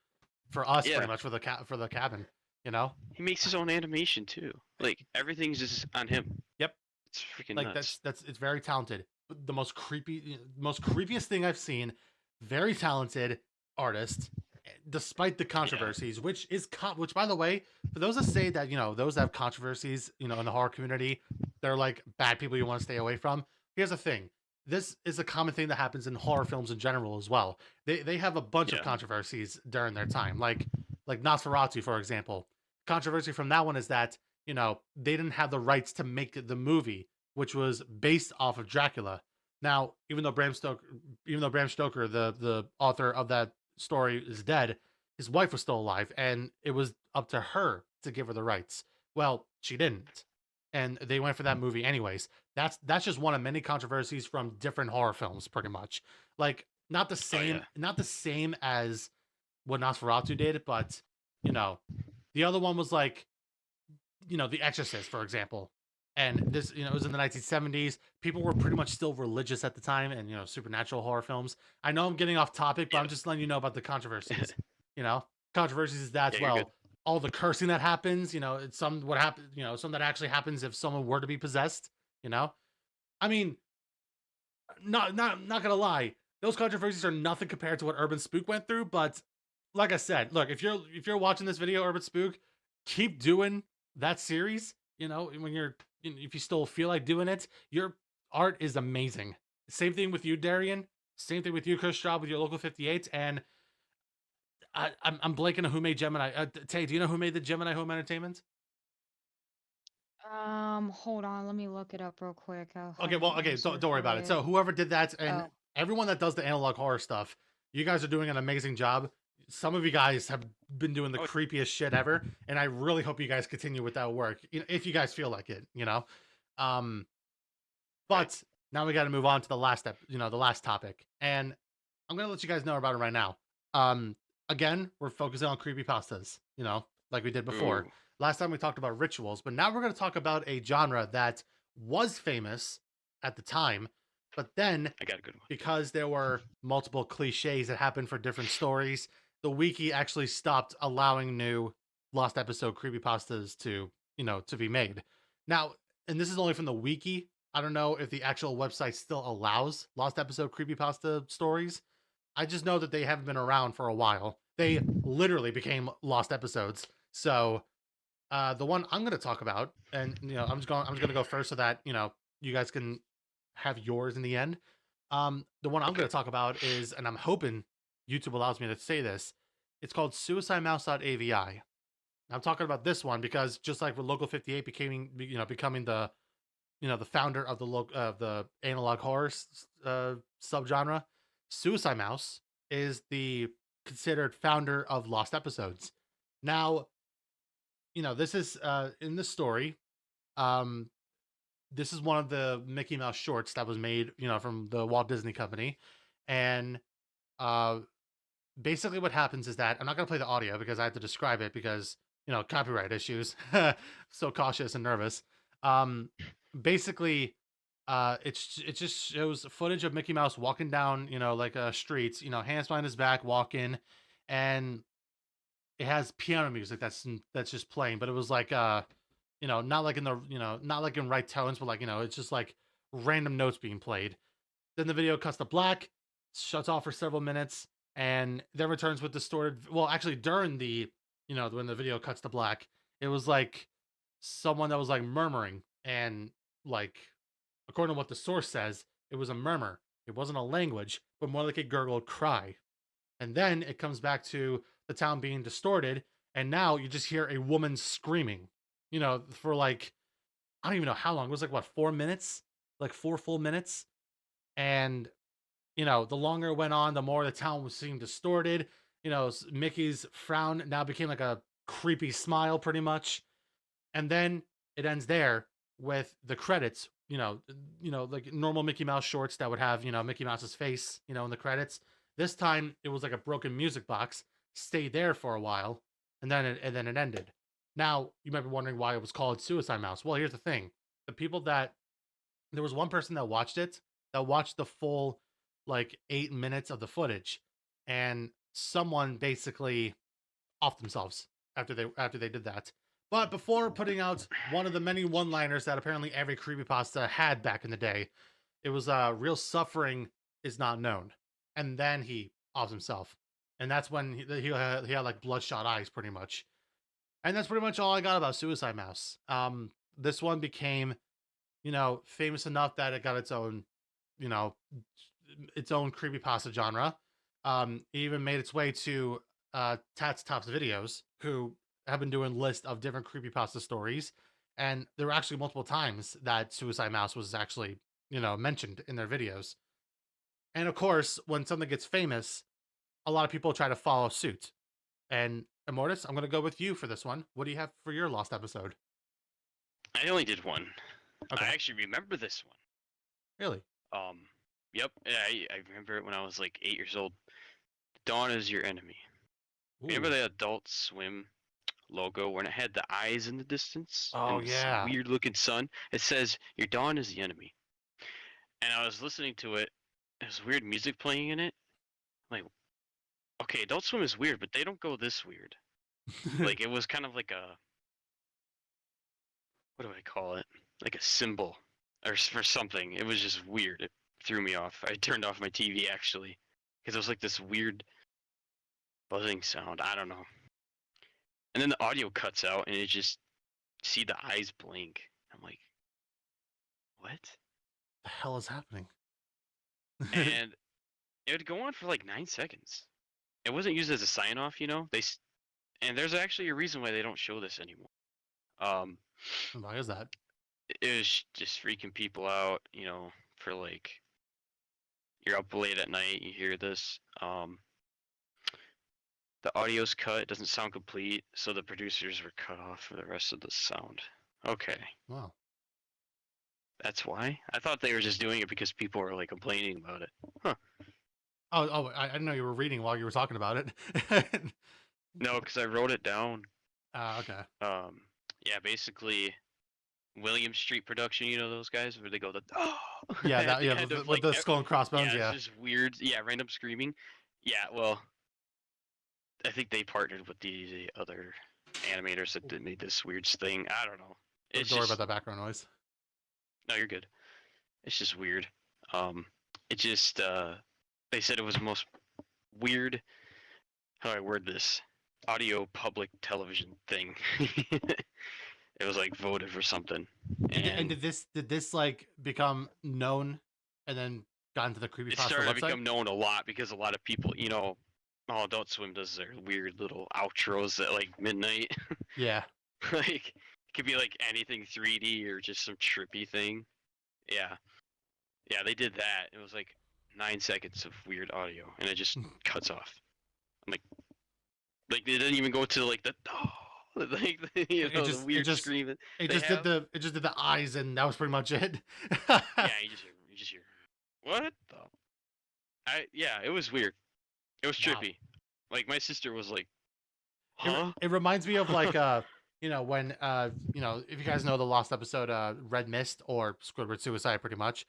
us Yeah. pretty much for the cabin. You know? He makes his own animation too. Like everything's just on him. Yep. It's freaking Like nuts. that's it's very talented. The most creepiest thing I've seen. Very talented artist, despite the controversies, which by the way, for those that say that those that have controversies, in the horror community, they're like bad people you want to stay away from. Here's the thing: this is a common thing that happens in horror films in general as well. They have a bunch of Yeah. controversies during their time, like Nosferatu, for example. Controversy from that one is that they didn't have the rights to make the movie, which was based off of Dracula. Now, even though Bram Stoker, the author of that story, is dead, his wife was still alive, and it was up to her to give her the rights. Well, she didn't, and they went for that movie anyways. That's just one of many controversies from different horror films, pretty much. Like not the same, yeah. not the same as what Nosferatu did, but the other one was like The Exorcist, for example. And this, it was in the 1970s. People were pretty much still religious at the time, and supernatural horror films. I know I'm getting off topic, but I'm Yeah. just letting you know about the controversies. Controversies is that Yeah, you're good. all the cursing that happens. It's some what happens. Some that actually happens if someone were to be possessed. I mean, not gonna lie, those controversies are nothing compared to what Urban Spook went through. But like I said, look, if you're watching this video, Urban Spook, keep doing that series. When if you still feel like doing it, your art is amazing. Same thing with you, Darian. Same thing with you, Chris Straub, with your local 58. And I'm blanking on who made Gemini. Tay, do you know who made the Gemini Home Entertainment? Hold on, let me look it up real quick. Okay, well, okay, don't worry about it. So whoever did that, and Oh. everyone that does the analog horror stuff, you guys are doing an amazing job. Some of you guys have been doing the Oh. creepiest shit ever, and I really hope you guys continue with that work. If you guys feel like it. But now we got to move on to the last the last topic, and I'm gonna let you guys know about it right now. Again, we're focusing on creepypastas, like we did before. Ooh. Last time we talked about rituals, but now we're going to talk about a genre that was famous at the time, but then I got a good one. because there were multiple cliches that happened for different stories, the wiki actually stopped allowing new Lost Episode creepypastas to be made. Now, and this is only from the wiki. I don't know if the actual website still allows Lost Episode creepypasta stories. I just know that they haven't been around for a while. They literally became Lost Episodes. So the one I'm going to talk about, and I'm just going to go first so that you guys can have yours in the end. The one I'm going to talk about is, and I'm hoping YouTube allows me to say this, it's called SuicideMouse.avi. I'm talking about this one because just like with Local 58 becoming the the founder of the analog horror subgenre, Suicide Mouse is the considered founder of Lost Episodes. Now, this is in the story. This is one of the Mickey Mouse shorts that was made, from the Walt Disney Company, and basically what happens is that I'm not gonna play the audio because I have to describe it because copyright issues. So cautious and nervous. Basically, it just shows footage of Mickey Mouse walking down, like streets, hands behind his back, walking, and it has piano music that's just playing, but it was like not like in the not like in right tones, but like it's just like random notes being played. Then the video cuts to black, shuts off for several minutes, and then returns with distorted. Well, actually, during the when the video cuts to black, it was like someone that was like murmuring, and like according to what the source says, it was a murmur. It wasn't a language, but more like a gurgled cry. And then it comes back to the town being distorted, and now you just hear a woman screaming, for like I don't even know how long. It was like what, 4 minutes? like 4 full minutes. And, you know, the longer it went on, the more the town was seemed distorted. You know, Mickey's frown now became like a creepy smile pretty much. And then it ends there with the credits, like normal Mickey Mouse shorts that would have, Mickey Mouse's face, in the credits. This time it was like a broken music box, stayed there for a while, and then it ended. Now, you might be wondering why it was called Suicide Mouse. Well, here's the thing. There was one person that watched the full like 8 minutes of the footage, and someone basically off themselves after they did that. But before putting out one of the many one-liners that apparently every creepypasta had back in the day, it was real suffering is not known. And then he offs himself. And that's when he had like bloodshot eyes pretty much. And that's pretty much all I got about Suicide Mouse. This one became, famous enough that it got its own creepypasta genre. It even made its way to Tats Tops videos, who have been doing lists of different creepypasta stories, and there were actually multiple times that Suicide Mouse was actually, mentioned in their videos. And of course, when something gets famous, a lot of people try to follow suit. And Immortus, I'm going to go with you for this one. What do you have for your Lost episode? I only did one. Okay. I actually remember this one. Really? Yep. I remember it when I was like 8 years old. Dawn is your enemy. Ooh. Remember the Adult Swim logo when it had the eyes in the distance? Oh, and yeah. Weird looking sun. It says your dawn is the enemy. And I was listening to it. There's weird music playing in it. I'm like, okay, Adult Swim is weird, but they don't go this weird. Like it was kind of like a, what do I call it? Like a symbol or for something. It was just weird. It threw me off. I turned off my TV actually because it was like this weird buzzing sound. I don't know. And then the audio cuts out, and you just see the eyes blink. I'm like, what? The hell is happening? And it would go on for like 9 seconds. It wasn't used as a sign off, and there's actually a reason why they don't show this anymore. Why is that? It was just freaking people out, for like, you're up late at night, you hear this. The audio's cut, it doesn't sound complete, so the producers were cut off for the rest of the sound. Okay. Wow. That's why? I thought they were just doing it because people were like complaining about it. Huh. I didn't know you were reading while you were talking about it. No, because I wrote it down. Okay. Yeah, basically, William Street Production, those guys where they go Yeah, with the skull and crossbones, yeah. It's just weird. Yeah, random screaming. Yeah, well, I think they partnered with the other animators that made this weird thing. I don't know. Sorry about that background noise. No, you're good. It's just weird. It just they said it was the most weird, how do I word this, audio public television thing. It was like voted for something. And did this like become known and then got into the creepypasta It started website? to become known a lot because a lot of people, Adult Swim does their weird little outros at like midnight. Yeah. Like it could be like anything 3D or just some trippy thing. Yeah. Yeah, they did that. It was like 9 seconds of weird audio and it just cuts off. I'm like they didn't even go to like the the weird scream. It just did the eyes and that was pretty much it. Yeah, you just hear what the it was weird. It was trippy. Wow. Like my sister was like, huh? It reminds me of like when if you guys know the Lost episode Red Mist or Squidward Suicide pretty much.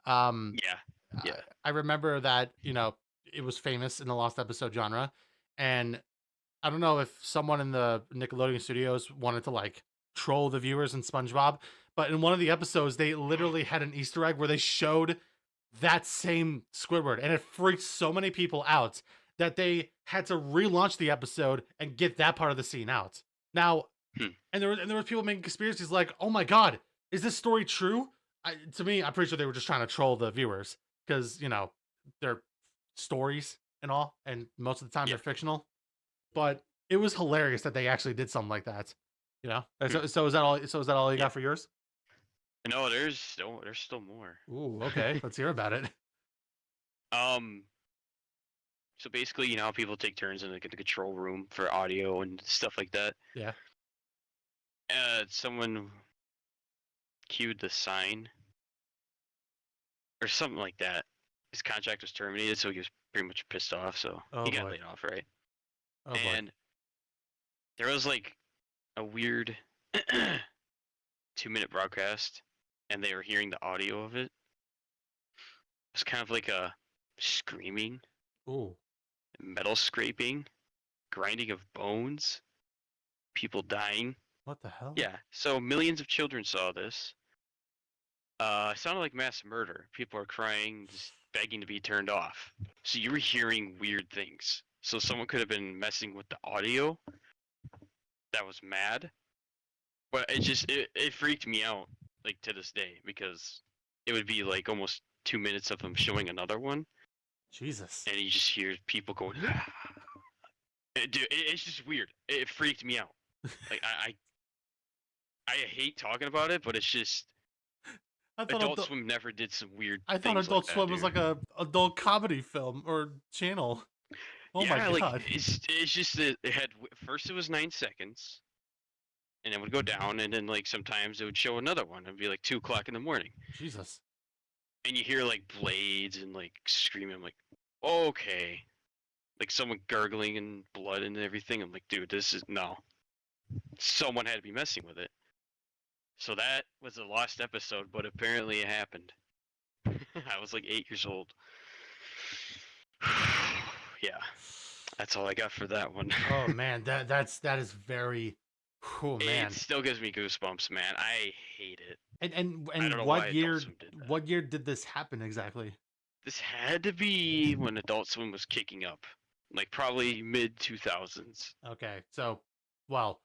Yeah. I remember that, it was famous in the Lost episode genre, and I don't know if someone in the Nickelodeon studios wanted to like troll the viewers in SpongeBob, but in one of the episodes they literally had an Easter egg where they showed that same Squidward, and it freaked so many people out that they had to relaunch the episode and get that part of the scene out. Now, and there was people making conspiracies like, "Oh my God, is this story true?" To me, I'm pretty sure they were just trying to troll the viewers because they're stories and all, and most of the time they're fictional. But it was hilarious that they actually did something like that. So is that all? So is that all you got for yours? No, there's still more. Ooh, okay. Let's hear about it. Um, so basically, you know how people take turns in the control room for audio and stuff like that. Yeah. Someone cued the sign or something like that. His contract was terminated, so he was pretty much pissed off. So Oh, he got boy. laid off, right? Oh boy. And there was like a weird 2-minute broadcast, and they were hearing the audio of it. It's kind of like a screaming, Ooh. metal scraping, grinding of bones, people dying. What the hell? Yeah, so millions of children saw this. It sounded like mass murder. People are crying, just begging to be turned off. So you were hearing weird things. So someone could have been messing with the audio that was mad. But it freaked me out, like, to this day, because it would be like almost 2 minutes of them showing another one, Jesus. and you just hear people going, dude, it's just weird. It freaked me out. Like, I hate talking about it, but it's just, I thought Adult Swim never did some weird I thought things Adult like that, Swim was dude. like a adult comedy film or channel. Oh Yeah, my like, god. it's just that it had, first it was 9 seconds, and it would go down, and then, like, sometimes it would show another one. It'd be like 2 o'clock in the morning. Jesus. And you hear like blades and like screaming. I'm like, okay, like someone gurgling and blood and everything. I'm like, dude, this is no. Someone had to be messing with it. So that was a lost episode, but apparently it happened. I was like 8 years old. Yeah, that's all I got for that one. Oh man, that is very. Oh man. It still gives me goosebumps, man. I hate it. And I don't know why Adult Swim did that. what year did this happen exactly? This had to be when Adult Swim was kicking up, like probably mid 2000s. Okay, so, well,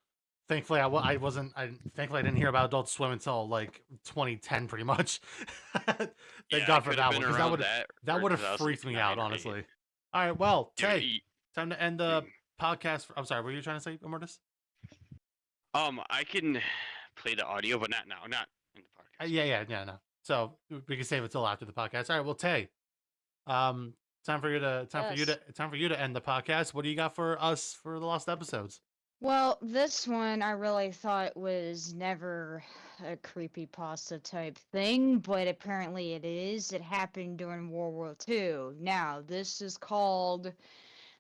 thankfully I wasn't. Thankfully I didn't hear about Adult Swim until like 2010, pretty much. Thank Yeah, God it for could that have one, been because around that or would have freaked me 2009 out, or honestly. All right, well, Dude, Tay, time to end the podcast. I'm sorry, what were you trying to say, Immortus? I can play the audio, but not now, not in the podcast. Yeah, no. So we can save it till after the podcast. All right, well, Tay, time for you to end the podcast. What do you got for us for the lost episodes? Well, this one I really thought was never a creepypasta type thing, but apparently it is. It happened during World War II. Now, this is called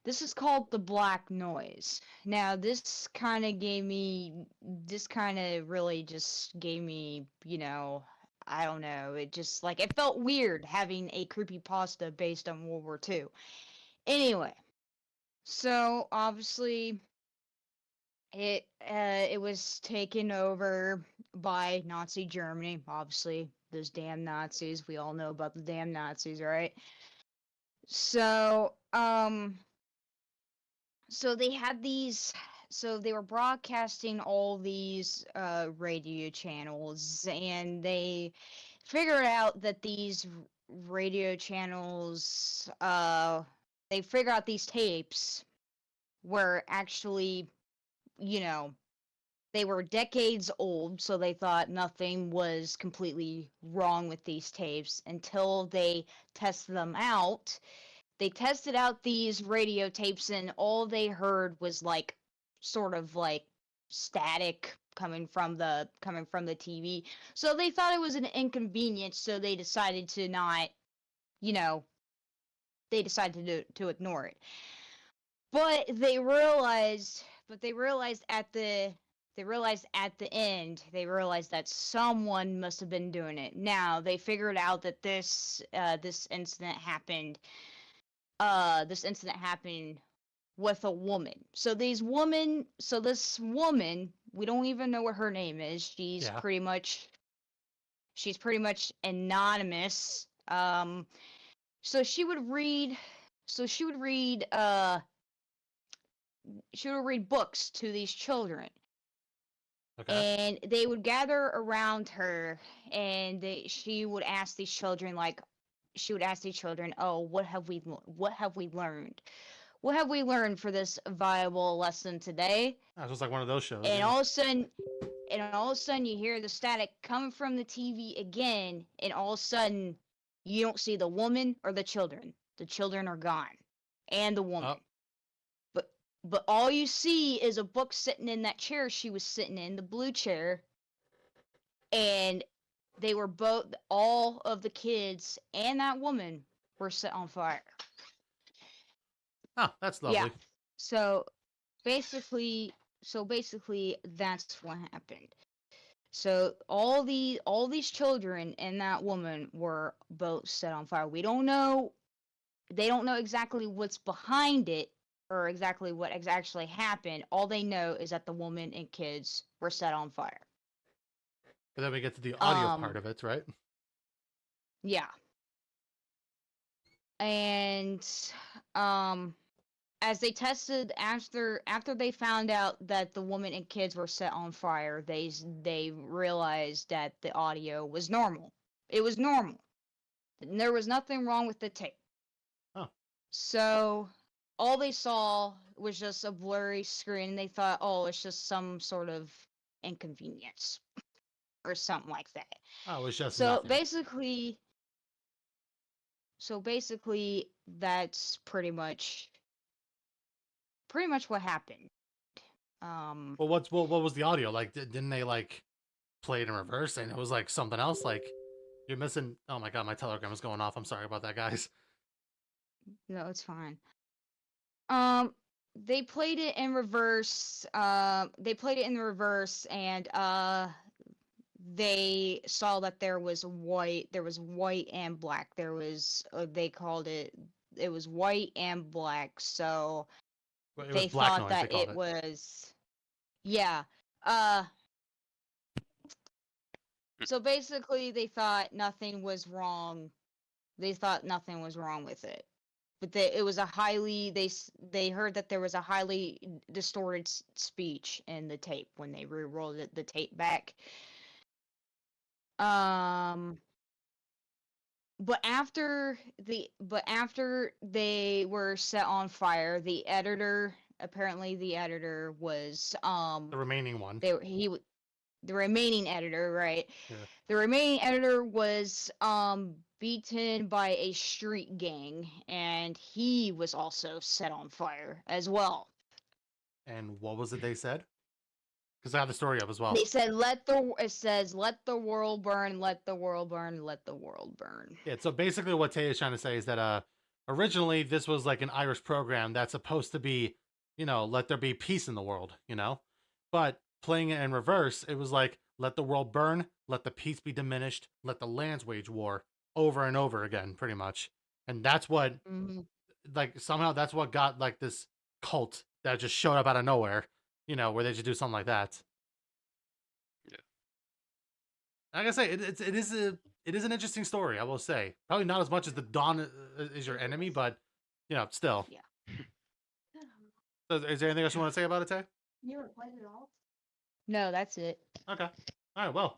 the Black Noise. Now, this kind of really just gave me, I don't know, it just, like, it felt weird having a creepypasta based on World War II. Anyway, so, obviously, it was taken over by Nazi Germany. Obviously, those damn Nazis. We all know about the damn Nazis, right? So, so they had these. So they were broadcasting all these radio channels, and they figured out that these radio channels, they figured out these tapes were actually, you know, they were decades old, so they thought nothing was completely wrong with these tapes until they tested them out. They tested out these radio tapes, and all they heard was like sort of like static coming from the TV. So they thought it was an inconvenience, so they decided to not, you know, they decided to ignore it. But they realized at the end, they realized that someone must have been doing it. Now they figured out that this incident happened. This incident happened with a woman. So this woman, we don't even know what her name is. She's Yeah. pretty much anonymous. So she would read. She would read books to these children. Okay. And they would gather around her, and she would ask these children, oh, what have we learned? what have we learned for this viable lesson today? That was like one of those shows. And yeah. all of a sudden, you hear the static coming from the TV again, and all of a sudden, you don't see the woman or the children. The children are gone, and the woman. But all you see is a book sitting in that chair she was sitting in, the blue chair, and they were all of the kids and that woman were set on fire. Oh, that's lovely. Yeah. So basically that's what happened. So all these children and that woman were both set on fire. They don't know exactly what's behind it or exactly what actually happened. All they know is that the woman and kids were set on fire. But then we get to the audio part of it, right? Yeah. And as they tested after they found out that the woman and kids were set on fire, they realized that the audio was normal. It was normal. And there was nothing wrong with the tape. Oh. So all they saw was just a blurry screen, and they thought, oh, it's just some sort of inconvenience or something like that. Oh, it was just So nothing. basically that's pretty much what happened. Well, what was the audio like? Didn't they like play it in reverse and it was like something else? Like you're missing. Oh my god, my Telegram is going off. I'm sorry about that, guys. No, it's fine. They played it in reverse. They played it in reverse, and they saw that there was white and black. There was they called it was white and black. So It was they black thought noise, that they called it was so basically they thought nothing was wrong. They thought nothing was wrong with it. But it was a highly they heard that there was a highly distorted speech in the tape when they re-rolled the tape back. But after they were set on fire, the editor was the remaining one. The remaining editor, right? Yeah. The remaining editor was beaten by a street gang, and he was also set on fire as well. And what was it they said? Because I have the story up as well. They said, let the world burn, let the world burn, let the world burn. Yeah, so basically what Tay is trying to say is that originally this was like an Irish program that's supposed to be, let there be peace in the world, But playing it in reverse, it was like, let the world burn, let the peace be diminished, let the lands wage war over and over again, pretty much. And that's what, like, somehow that's what got, like, this cult that just showed up out of nowhere, where they just do something like that. Yeah. Like I say, it is an interesting story, I will say. Probably not as much as the Dawn is your enemy, but, still. Yeah. So is there anything else you want to say about it, Tay? You ever played it all? No, that's it. Okay. All right, well,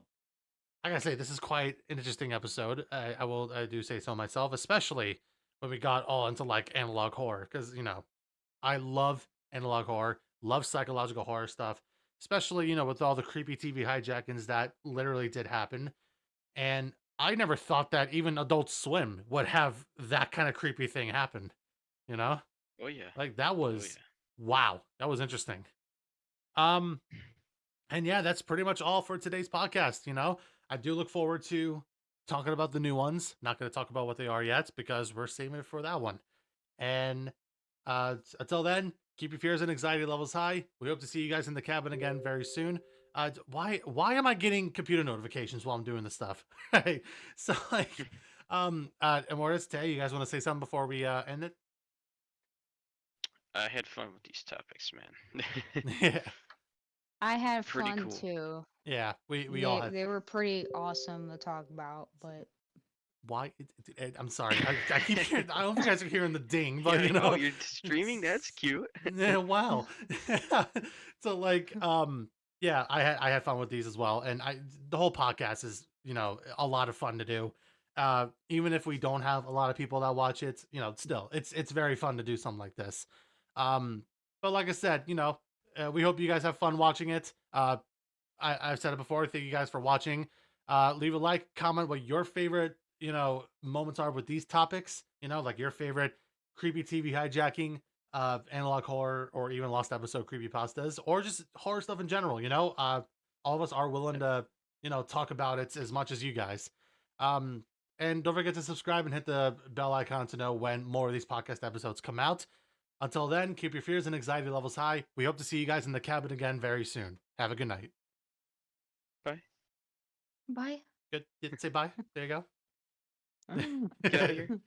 I gotta say, this is quite an interesting episode. I do say so myself, especially when we got all into, like, analog horror, because, I love analog horror, love psychological horror stuff, especially, with all the creepy TV hijackings that literally did happen. And I never thought that even Adult Swim would have that kind of creepy thing happen, Oh yeah. Like, that was, wow, that was interesting. And yeah, that's pretty much all for today's podcast. I do look forward to talking about the new ones. Not going to talk about what they are yet because we're saving it for that one. And until then, keep your fears and anxiety levels high. We hope to see you guys in the cabin again very soon. Why am I getting computer notifications while I'm doing this stuff? So, like, Immortus, Tay, you guys want to say something before we end it? I had fun with these topics, man. Yeah. I had Pretty fun cool. too. Yeah, we all had. They were pretty awesome to talk about, but Why? I'm sorry. I keep hearing. I don't think you guys are hearing the ding, but Yeah, I know, you're streaming. That's cute. Yeah, wow. So, like, yeah, I had fun with these as well, and the whole podcast is a lot of fun to do. Even if we don't have a lot of people that watch it, still it's very fun to do something like this. But like I said, we hope you guys have fun watching it. I've said it before. Thank you guys for watching. Leave a like, comment what your favorite, moments are with these topics. Like your favorite creepy TV hijacking, analog horror, or even Lost Episode creepypastas, or just horror stuff in general. All of us are willing to, talk about it as much as you guys. And don't forget to subscribe and hit the bell icon to know when more of these podcast episodes come out. Until then, keep your fears and anxiety levels high. We hope to see you guys in the cabin again very soon. Have a good night. Bye. Bye. Good. Didn't say bye. There you go. Get out of here.